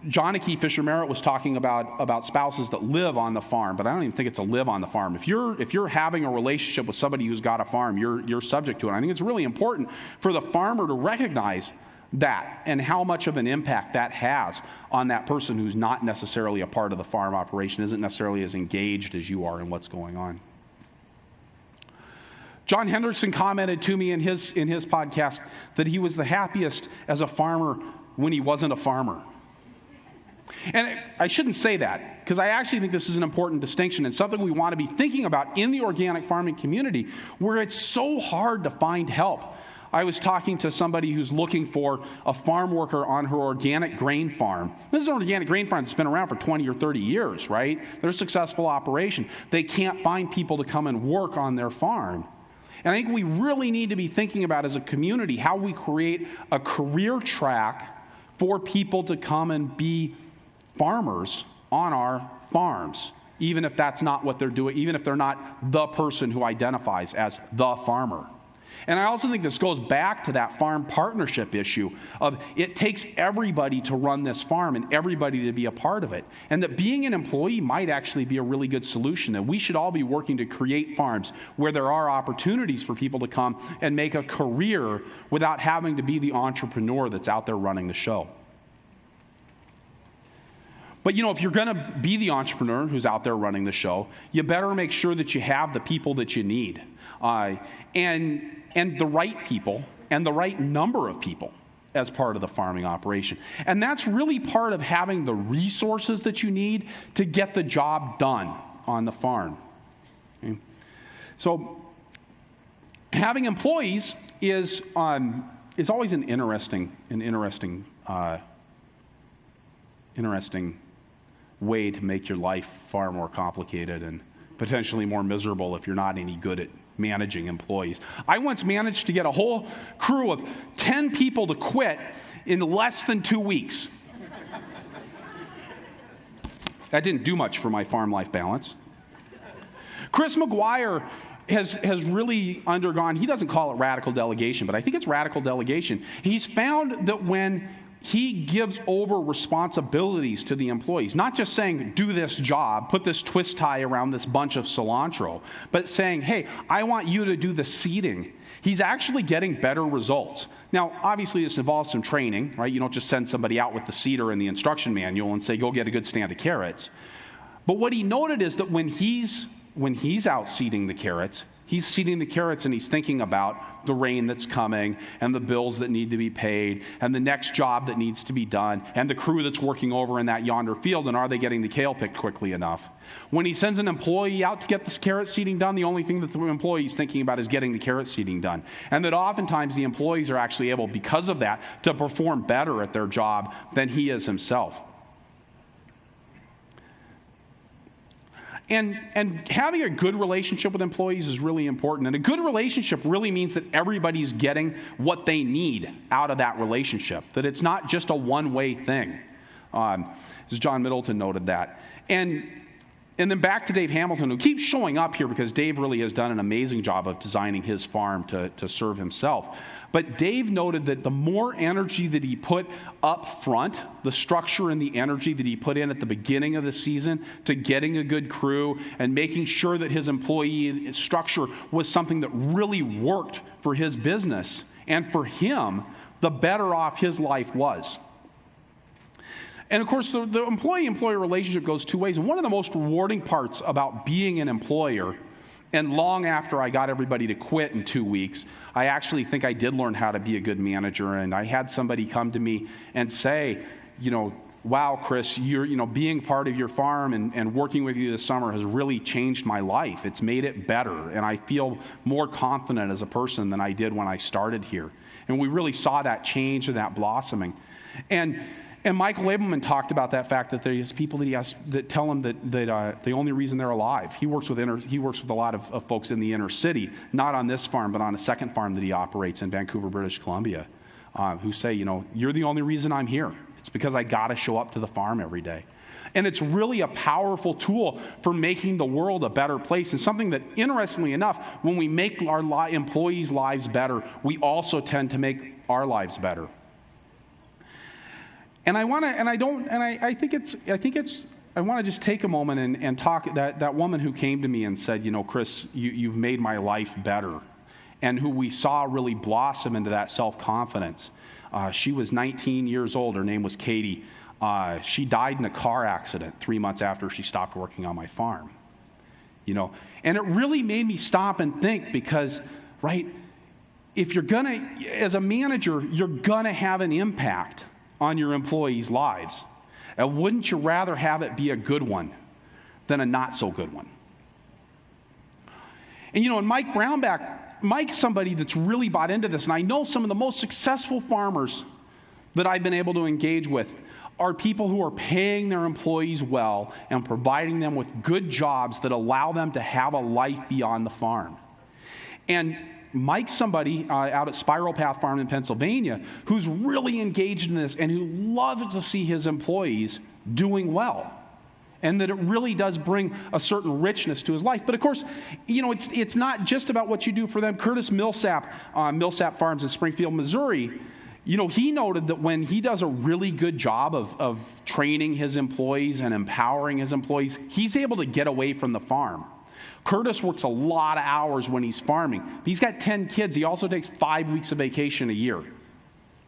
Joneke Fisher-Merritt was talking about spouses that live on the farm, but I don't even think it's a live on the farm. If you're having a relationship with somebody who's got a farm, you're subject to it. I think it's really important for the farmer to recognize that and how much of an impact that has on that person who's not necessarily a part of the farm operation, isn't necessarily as engaged as you are in what's going on. John Hendrickson commented to me in his podcast that he was the happiest as a farmer when he wasn't a farmer. And I shouldn't say that, because I actually think this is an important distinction and something we want to be thinking about in the organic farming community, where it's so hard to find help. I was talking to somebody who's looking for a farm worker on her organic grain farm. This is an organic grain farm that's been around for 20 or 30 years, right? They're a successful operation. They can't find people to come and work on their farm. And I think we really need to be thinking about, as a community, how we create a career track for people to come and be farmers on our farms, even if that's not what they're doing, even if they're not the person who identifies as the farmer. And I also think this goes back to that farm partnership issue of it takes everybody to run this farm and everybody to be a part of it. And that being an employee might actually be a really good solution. And we should all be working to create farms where there are opportunities for people to come and make a career without having to be the entrepreneur that's out there running the show. But if you're going to be the entrepreneur who's out there running the show, you better make sure that you have the people that you need, and the right people and the right number of people as part of the farming operation. And that's really part of having the resources that you need to get the job done on the farm. Okay? So having employees is always an interesting way to make your life far more complicated and potentially more miserable if you're not any good at managing employees. I once managed to get a whole crew of 10 people to quit in less than 2 weeks. That didn't do much for my farm life balance. Chris McGuire has really undergone, he doesn't call it radical delegation, but I think it's radical delegation. He's found that when he gives over responsibilities to the employees, not just saying, do this job, put this twist tie around this bunch of cilantro, but saying, hey, I want you to do the seeding. He's actually getting better results. Now, obviously, this involves some training, right? You don't just send somebody out with the seeder and the instruction manual and say, go get a good stand of carrots. But what he noted is that when he's out seeding the carrots, he's seeding the carrots and he's thinking about the rain that's coming and the bills that need to be paid and the next job that needs to be done and the crew that's working over in that yonder field, and are they getting the kale picked quickly enough? When he sends an employee out to get this carrot seeding done, the only thing that the employee is thinking about is getting the carrot seeding done. And that oftentimes the employees are actually able, because of that, to perform better at their job than he is himself. And having a good relationship with employees is really important. And a good relationship really means that everybody's getting what they need out of that relationship, that it's not just a one-way thing. As John Middleton noted that. And And then back to Dave Hamilton, who keeps showing up here because Dave really has done an amazing job of designing his farm to serve himself. But Dave noted that the more energy that he put up front, the structure and the energy that he put in at the beginning of the season to getting a good crew and making sure that his employee structure was something that really worked for his business and for him, the better off his life was. And of course, the employee-employer relationship goes two ways. And one of the most rewarding parts about being an employer, and long after I got everybody to quit in 2 weeks, I actually think I did learn how to be a good manager. And I had somebody come to me and say, wow, Chris, being part of your farm and working with you this summer has really changed my life. It's made it better. And I feel more confident as a person than I did when I started here. And we really saw that change and that blossoming. And Michael Abelman talked about that fact that there's people that he has that tell him that the only reason they're alive. He works with a lot of folks in the inner city, not on this farm, but on a second farm that he operates in Vancouver, British Columbia, who say, you're the only reason I'm here. It's because I got to show up to the farm every day. And it's really a powerful tool for making the world a better place, and something that, interestingly enough, when we make our employees' lives better, we also tend to make our lives better. And I want to just take a moment and talk that woman who came to me and said, Chris, you've made my life better, and who we saw really blossom into that self-confidence. She was 19 years old. Her name was Katie. She died in a car accident 3 months after she stopped working on my farm. And it really made me stop and think, because, right, if you're gonna, as a manager, you're gonna have an impact on your employees' lives. And wouldn't you rather have it be a good one than a not so good one? And and Mike Brownback, Mike's somebody that's really bought into this. And I know some of the most successful farmers that I've been able to engage with are people who are paying their employees well and providing them with good jobs that allow them to have a life beyond the farm. And Mike's somebody out at Spiral Path Farm in Pennsylvania who's really engaged in this and who loves to see his employees doing well. And that it really does bring a certain richness to his life. But of course, it's not just about what you do for them. Curtis Millsap, Millsap Farms in Springfield, Missouri, he noted that when he does a really good job of training his employees and empowering his employees, he's able to get away from the farm. Curtis works a lot of hours when he's farming. He's got 10 kids. He also takes 5 weeks of vacation a year.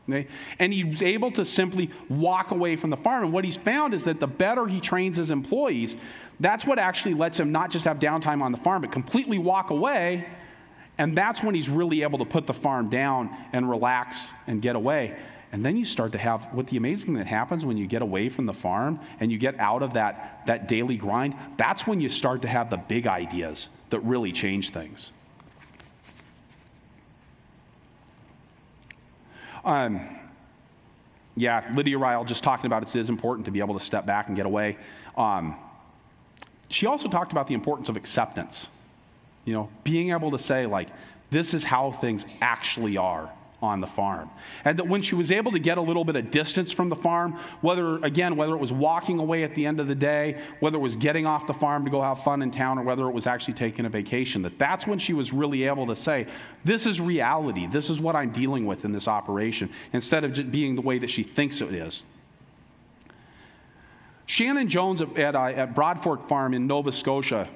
Okay? And he's able to simply walk away from the farm. And what he's found is that the better he trains his employees, that's what actually lets him not just have downtime on the farm, but completely walk away. And that's when he's really able to put the farm down and relax and get away. And then you start to have the amazing thing that happens when you get away from the farm and you get out of that daily grind. That's when you start to have the big ideas that really change things. Lydia Ryle just talking about it is important to be able to step back and get away. She also talked about the importance of acceptance. Being able to say, this is how things actually are on the farm. And that when she was able to get a little bit of distance from the farm, whether it was walking away at the end of the day, whether it was getting off the farm to go have fun in town, or whether it was actually taking a vacation, that's when she was really able to say, this is reality. This is what I'm dealing with in this operation, instead of just being the way that she thinks it is. Shannon Jones at Broadfork Farm in Nova Scotia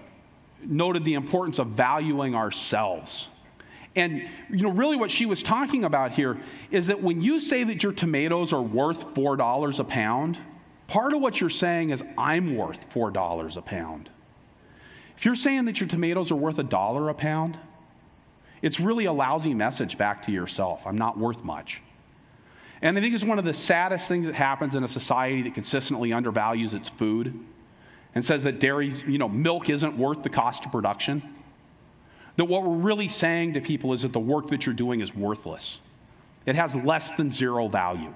noted the importance of valuing ourselves. And, really what she was talking about here is that when you say that your tomatoes are worth $4 a pound, part of what you're saying is, I'm worth $4 a pound. If you're saying that your tomatoes are worth $1 a pound, it's really a lousy message back to yourself. I'm not worth much. And I think it's one of the saddest things that happens in a society that consistently undervalues its food and says that dairy, milk isn't worth the cost of production. That what we're really saying to people is that the work that you're doing is worthless. It has less than zero value.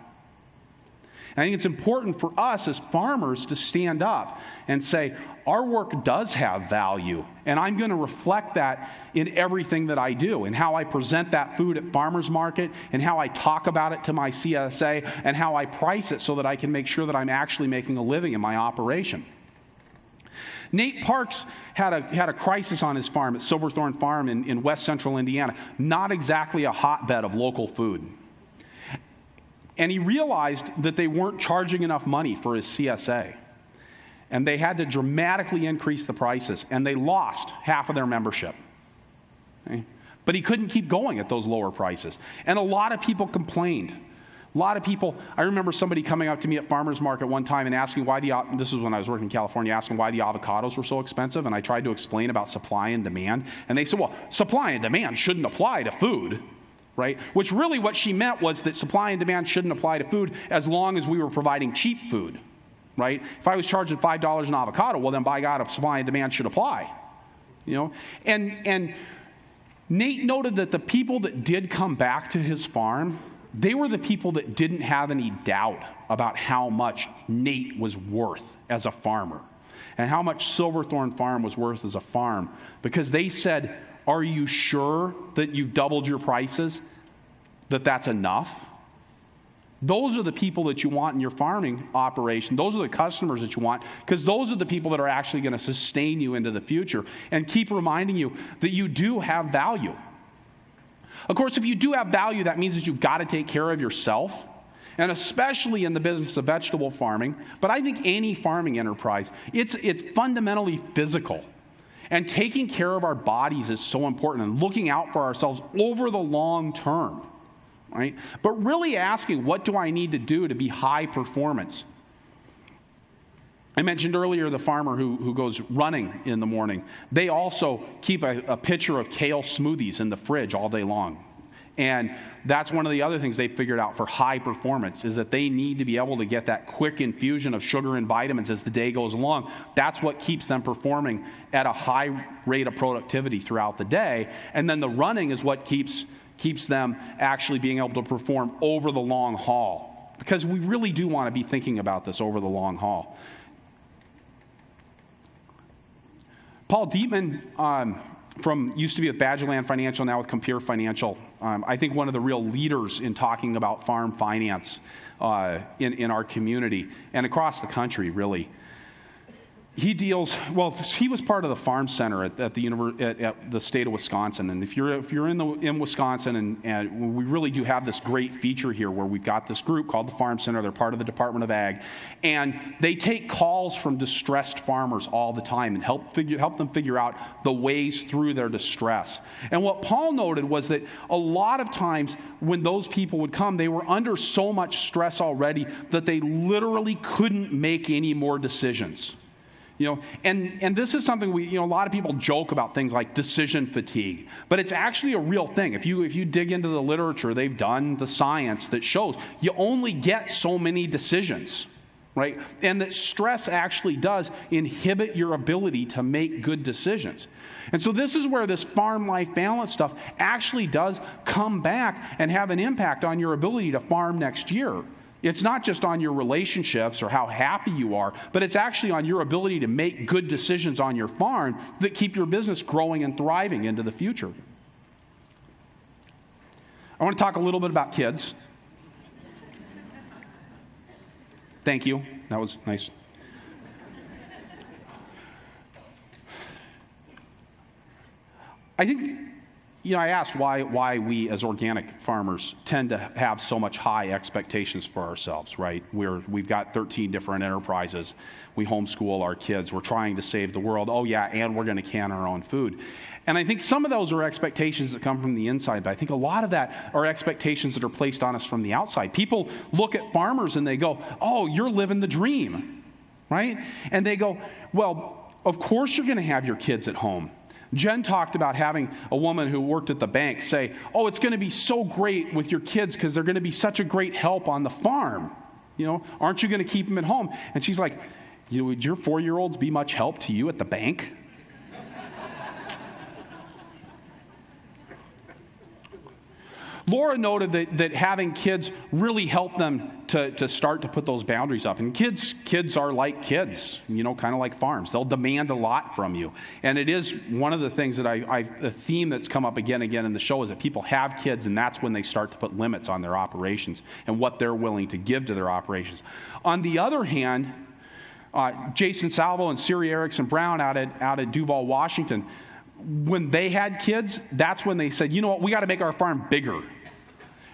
And I think it's important for us as farmers to stand up and say, our work does have value, and I'm going to reflect that in everything that I do, and how I present that food at farmers market, and how I talk about it to my CSA, and how I price it so that I can make sure that I'm actually making a living in my operation. Nate Parks had a crisis on his farm at Silverthorne Farm in west central Indiana, not exactly a hotbed of local food. And he realized that they weren't charging enough money for his CSA. And they had to dramatically increase the prices, and they lost half of their membership. Okay? But he couldn't keep going at those lower prices. And a lot of people complained. A lot of people, I remember somebody coming up to me at farmer's market one time and asking why this was when I was working in California, asking why the avocados were so expensive. And I tried to explain about supply and demand. And they said, well, supply and demand shouldn't apply to food, right? Which really what she meant was that supply and demand shouldn't apply to food as long as we were providing cheap food, right? If I was charging $5 an avocado, well, then by God, supply and demand should apply, you know? And Nate noted that the people that did come back to his farm, they were the people that didn't have any doubt about how much Nate was worth as a farmer and how much Silverthorne Farm was worth as a farm, because they said, are you sure that you've doubled your prices, that that's enough? Those are the people that you want in your farming operation. Those are the customers that you want, because those are the people that are actually going to sustain you into the future and keep reminding you that you do have value. Of course, if you do have value, that means that you've got to take care of yourself, and especially in the business of vegetable farming, but I think any farming enterprise, it's fundamentally physical. And taking care of our bodies is so important, and looking out for ourselves over the long term, right? But really asking, what do I need to do to be high performance? I mentioned earlier the farmer who goes running in the morning. They also keep a pitcher of kale smoothies in the fridge all day long. And that's one of the other things they figured out for high performance, is that they need to be able to get that quick infusion of sugar and vitamins as the day goes along. That's what keeps them performing at a high rate of productivity throughout the day. And then the running is what keeps them actually being able to perform over the long haul, because we really do want to be thinking about this over the long haul. Paul Dietman used to be with Badgerland Financial, now with Compeer Financial. I think one of the real leaders in talking about farm finance in our community and across the country, really. He was part of the Farm Center at the state of Wisconsin. And if you're in Wisconsin, and we really do have this great feature here where we've got this group called the Farm Center. They're part of the Department of Ag, and they take calls from distressed farmers all the time and help them figure out the ways through their distress. And what Paul noted was that a lot of times when those people would come, they were under so much stress already that they literally couldn't make any more decisions. You know, and this is something a lot of people joke about things like decision fatigue, but it's actually a real thing. If you dig into the literature, they've done the science that shows you only get so many decisions, right? And that stress actually does inhibit your ability to make good decisions. And so this is where this farm-life balance stuff actually does come back and have an impact on your ability to farm next year. It's not just on your relationships or how happy you are, but it's actually on your ability to make good decisions on your farm that keep your business growing and thriving into the future. I want to talk a little bit about kids. Thank you. That was nice. I think, I asked why we as organic farmers tend to have so much high expectations for ourselves, right? We've got 13 different enterprises. We homeschool our kids. We're trying to save the world. Oh yeah, and we're going to can our own food. And I think some of those are expectations that come from the inside, but I think a lot of that are expectations that are placed on us from the outside. People look at farmers and they go, oh, you're living the dream, right? And they go, well, of course you're going to have your kids at home. Jen talked about having a woman who worked at the bank say, oh, it's going to be so great with your kids because they're going to be such a great help on the farm. Aren't you going to keep them at home? And she's like, would your 4-year-olds be much help to you at the bank? Laura noted that having kids really helped them to start to put those boundaries up. And kids are like kids, kind of like farms. They'll demand a lot from you. And it is one of the things that a theme that's come up again and again in the show is that people have kids, and that's when they start to put limits on their operations and what they're willing to give to their operations. On the other hand, Jason Salvo and Siri Erickson Brown out at Duval, Washington, when they had kids, that's when they said, you know what, we got to make our farm bigger.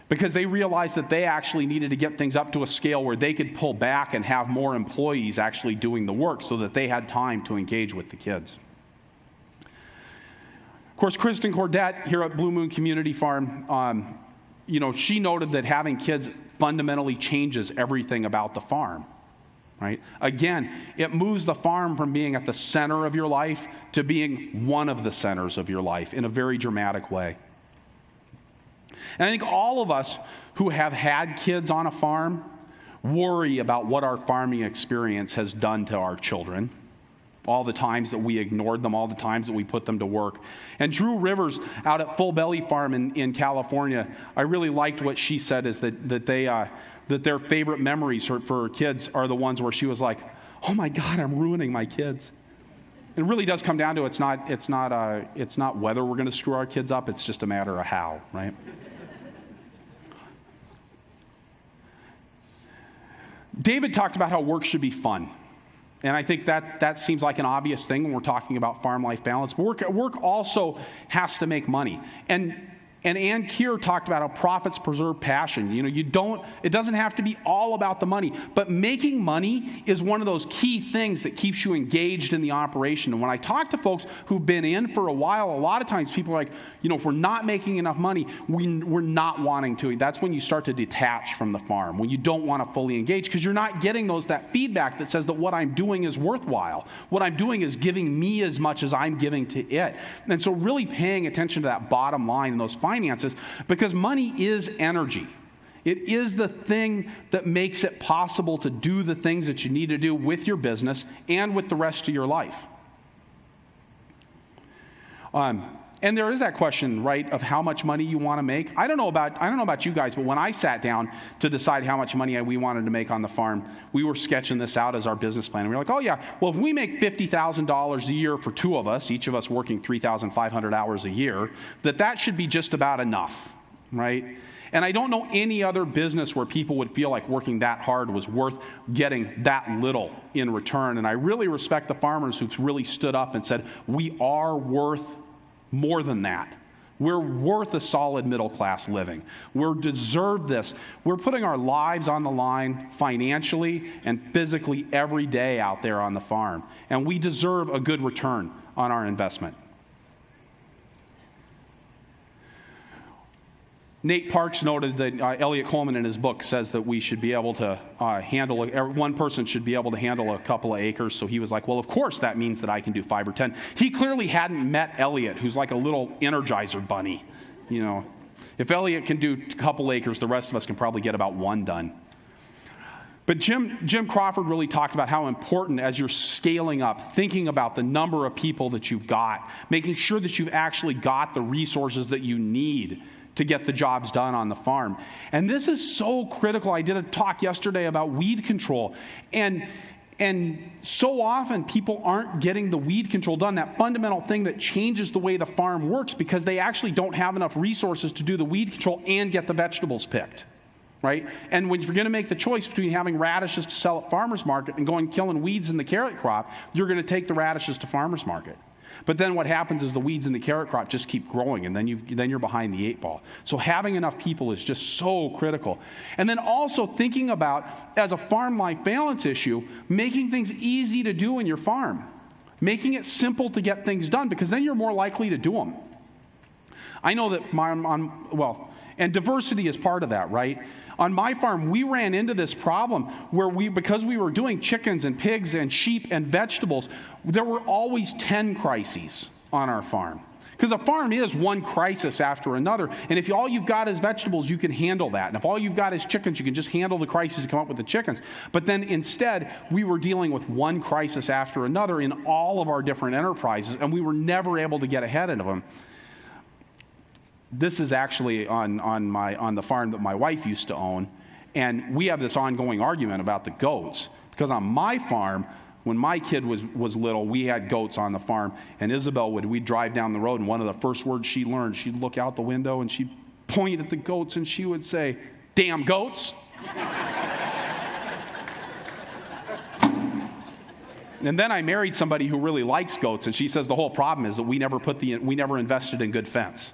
Because they realized that they actually needed to get things up to a scale where they could pull back and have more employees actually doing the work so that they had time to engage with the kids. Of course, Kristen Cordette here at Blue Moon Community Farm, she noted that having kids fundamentally changes everything about the farm. Right? Again, it moves the farm from being at the center of your life to being one of the centers of your life in a very dramatic way. And I think all of us who have had kids on a farm worry about what our farming experience has done to our children. All the times that we ignored them, all the times that we put them to work. And Drew Rivers out at Full Belly Farm in California, I really liked what she said is that their favorite memories for kids are the ones where she was like, oh my God, I'm ruining my kids. It really does come down to it's not whether we're going to screw our kids up, it's just a matter of how, right? David talked about how work should be fun. And I think that seems like an obvious thing when we're talking about farm life balance. But work also has to make money. And Ann Keir talked about how profits preserve passion. It doesn't have to be all about the money, but making money is one of those key things that keeps you engaged in the operation. And when I talk to folks who've been in for a while, a lot of times people are like, if we're not making enough money, we're not wanting to. That's when you start to detach from the farm, when you don't want to fully engage, because you're not getting that feedback that says that what I'm doing is worthwhile. What I'm doing is giving me as much as I'm giving to it. And so really paying attention to that bottom line and those finances, because money is energy. It is the thing that makes it possible to do the things that you need to do with your business and with the rest of your life. And there is that question, right, of how much money you want to make. I don't know about you guys, but when I sat down to decide how much money we wanted to make on the farm, we were sketching this out as our business plan. And we were like, oh yeah, well, if we make $50,000 a year for two of us, each of us working 3,500 hours a year, that should be just about enough, right? And I don't know any other business where people would feel like working that hard was worth getting that little in return. And I really respect the farmers who've really stood up and said, we are worth more than that. We're worth a solid middle-class living. We deserve this. We're putting our lives on the line financially and physically every day out there on the farm. And we deserve a good return on our investment. Nate Parks noted that Elliot Coleman in his book says that we should be able to one person should be able to handle a couple of acres. So he was like, well, of course that means that I can do 5 or 10. He clearly hadn't met Elliot, who's like a little Energizer bunny. If Elliot can do a couple acres, the rest of us can probably get about 1 done. But Jim Crawford really talked about how important, as you're scaling up, thinking about the number of people that you've got, making sure that you've actually got the resources that you need to get the jobs done on the farm. And this is so critical. I did a talk yesterday about weed control. And so often people aren't getting the weed control done, that fundamental thing that changes the way the farm works, because they actually don't have enough resources to do the weed control and get the vegetables picked, right? And when you're going to make the choice between having radishes to sell at farmer's market and going killing weeds in the carrot crop, you're going to take the radishes to farmer's market. But then what happens is the weeds in the carrot crop just keep growing, and then you're behind the 8 ball. So having enough people is just so critical. And then also thinking about, as a farm life balance issue, making things easy to do in your farm. Making it simple to get things done, because then you're more likely to do them. I know that and diversity is part of that, right? On my farm, we ran into this problem where because we were doing chickens and pigs and sheep and vegetables, there were always 10 crises on our farm. Because a farm is one crisis after another. And if all you've got is vegetables, you can handle that. And if all you've got is chickens, you can just handle the crisis and come up with the chickens. But then instead, we were dealing with one crisis after another in all of our different enterprises, and we were never able to get ahead of them. This is actually on the farm that my wife used to own, and we have this ongoing argument about the goats. Because on my farm, when my kid was little, we had goats on the farm, and Isabel we'd drive down the road, and one of the first words she learned, she'd look out the window and she'd point at the goats and she would say, "Damn goats." And then I married somebody who really likes goats, and she says the whole problem is that we never invested in good fence.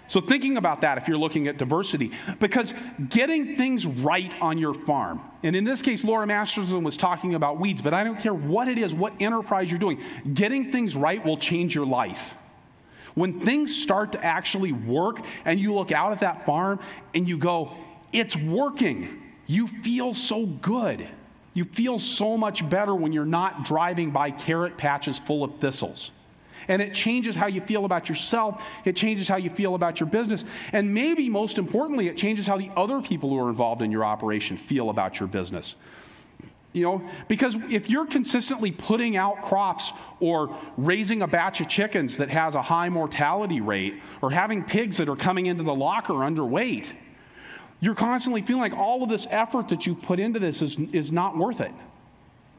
So thinking about that if you're looking at diversity, because getting things right on your farm, and in this case, Laura Masterson was talking about weeds, but I don't care what it is, what enterprise you're doing, getting things right will change your life. When things start to actually work and you look out at that farm and you go, it's working, you feel so good. You feel so much better when you're not driving by carrot patches full of thistles. And it changes how you feel about yourself. It changes how you feel about your business. And maybe most importantly, it changes how the other people who are involved in your operation feel about your business. Because if you're consistently putting out crops or raising a batch of chickens that has a high mortality rate or having pigs that are coming into the locker underweight, you're constantly feeling like all of this effort that you've put into this is not worth it.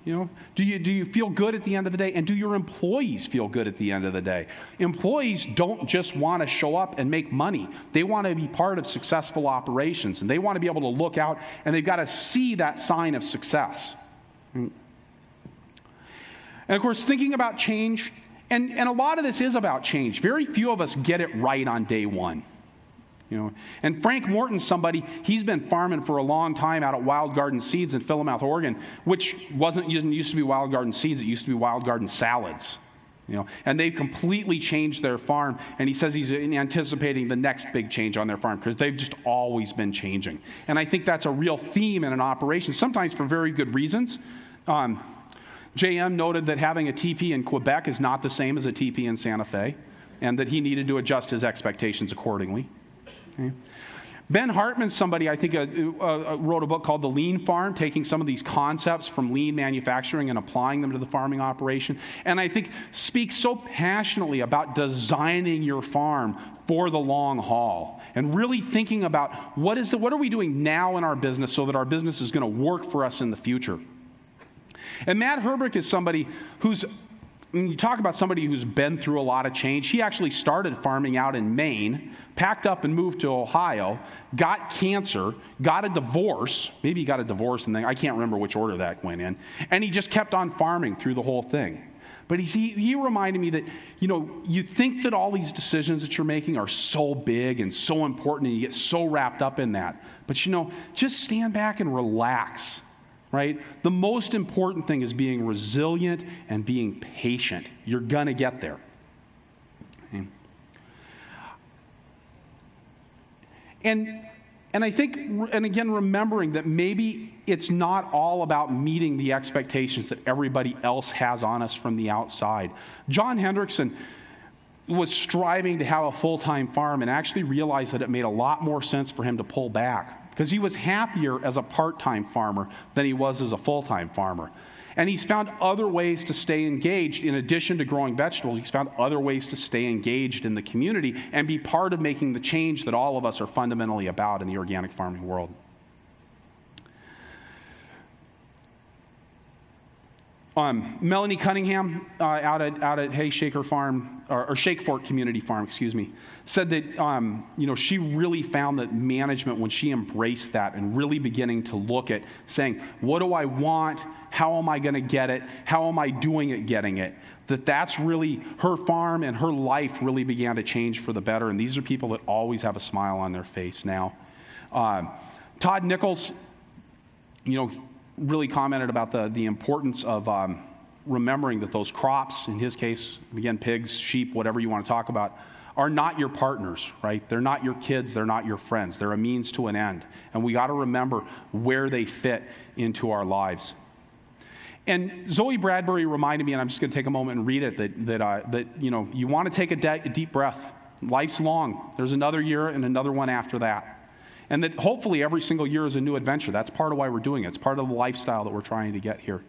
Do you feel good at the end of the day? And do your employees feel good at the end of the day? Employees don't just want to show up and make money. They want to be part of successful operations, and they want to be able to look out, and they've got to see that sign of success. And of course, thinking about change, and a lot of this is about change. Very few of us get it right on day one. And Frank Morton's somebody, he's been farming for a long time out at Wild Garden Seeds in Philomath, Oregon, which didn't used to be Wild Garden Seeds, it used to be Wild Garden Salads. And they've completely changed their farm, and he says he's anticipating the next big change on their farm because they've just always been changing. And I think that's a real theme in an operation, sometimes for very good reasons. JM noted that having a TP in Quebec is not the same as a TP in Santa Fe, and that he needed to adjust his expectations accordingly. Okay. Ben Hartman's somebody, I think, wrote a book called The Lean Farm, taking some of these concepts from lean manufacturing and applying them to the farming operation. And I think speaks so passionately about designing your farm for the long haul and really thinking about what are we doing now in our business so that our business is going to work for us in the future. And Matt Herbrick is somebody when you talk about somebody who's been through a lot of change, he actually started farming out in Maine, packed up and moved to Ohio, got cancer, got a divorce. Maybe he got a divorce and then I can't remember which order that went in. And he just kept on farming through the whole thing. But he reminded me that, you think that all these decisions that you're making are so big and so important and you get so wrapped up in that. But, just stand back and relax. Right? The most important thing is being resilient and being patient. You're going to get there. Okay. And I think, and again, remembering that maybe it's not all about meeting the expectations that everybody else has on us from the outside. John Hendrickson was striving to have a full-time farm and actually realized that it made a lot more sense for him to pull back, because he was happier as a part-time farmer than he was as a full-time farmer. And he's found other ways to stay engaged. In addition to growing vegetables, he's found other ways to stay engaged in the community and be part of making the change that all of us are fundamentally about in the organic farming world. Melanie Cunningham out at Shaker Farm, or Shake Fork Community Farm, said that she really found that management, when she embraced that and really beginning to look at saying, what do I want? How am I going to get it? How am I doing at getting it? That's really her farm, and her life really began to change for the better. And these are people that always have a smile on their face now. Todd Nichols, really commented about the importance of remembering that those crops, in his case, again, pigs, sheep, whatever you want to talk about, are not your partners, right? They're not your kids. They're not your friends. They're a means to an end. And we got to remember where they fit into our lives. And Zoe Bradbury reminded me, and I'm just going to take a moment and read it, that you want to take a deep breath. Life's long. There's another year and another one after that. And that hopefully every single year is a new adventure. That's part of why we're doing it. It's part of the lifestyle that we're trying to get here.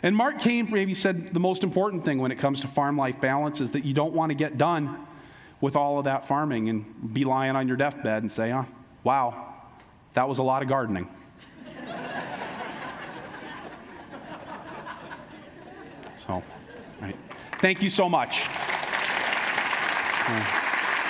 And Mark Kane maybe said the most important thing when it comes to farm life balance is that you don't want to get done with all of that farming and be lying on your deathbed and say, wow, that was a lot of gardening. So, right. Thank you so much.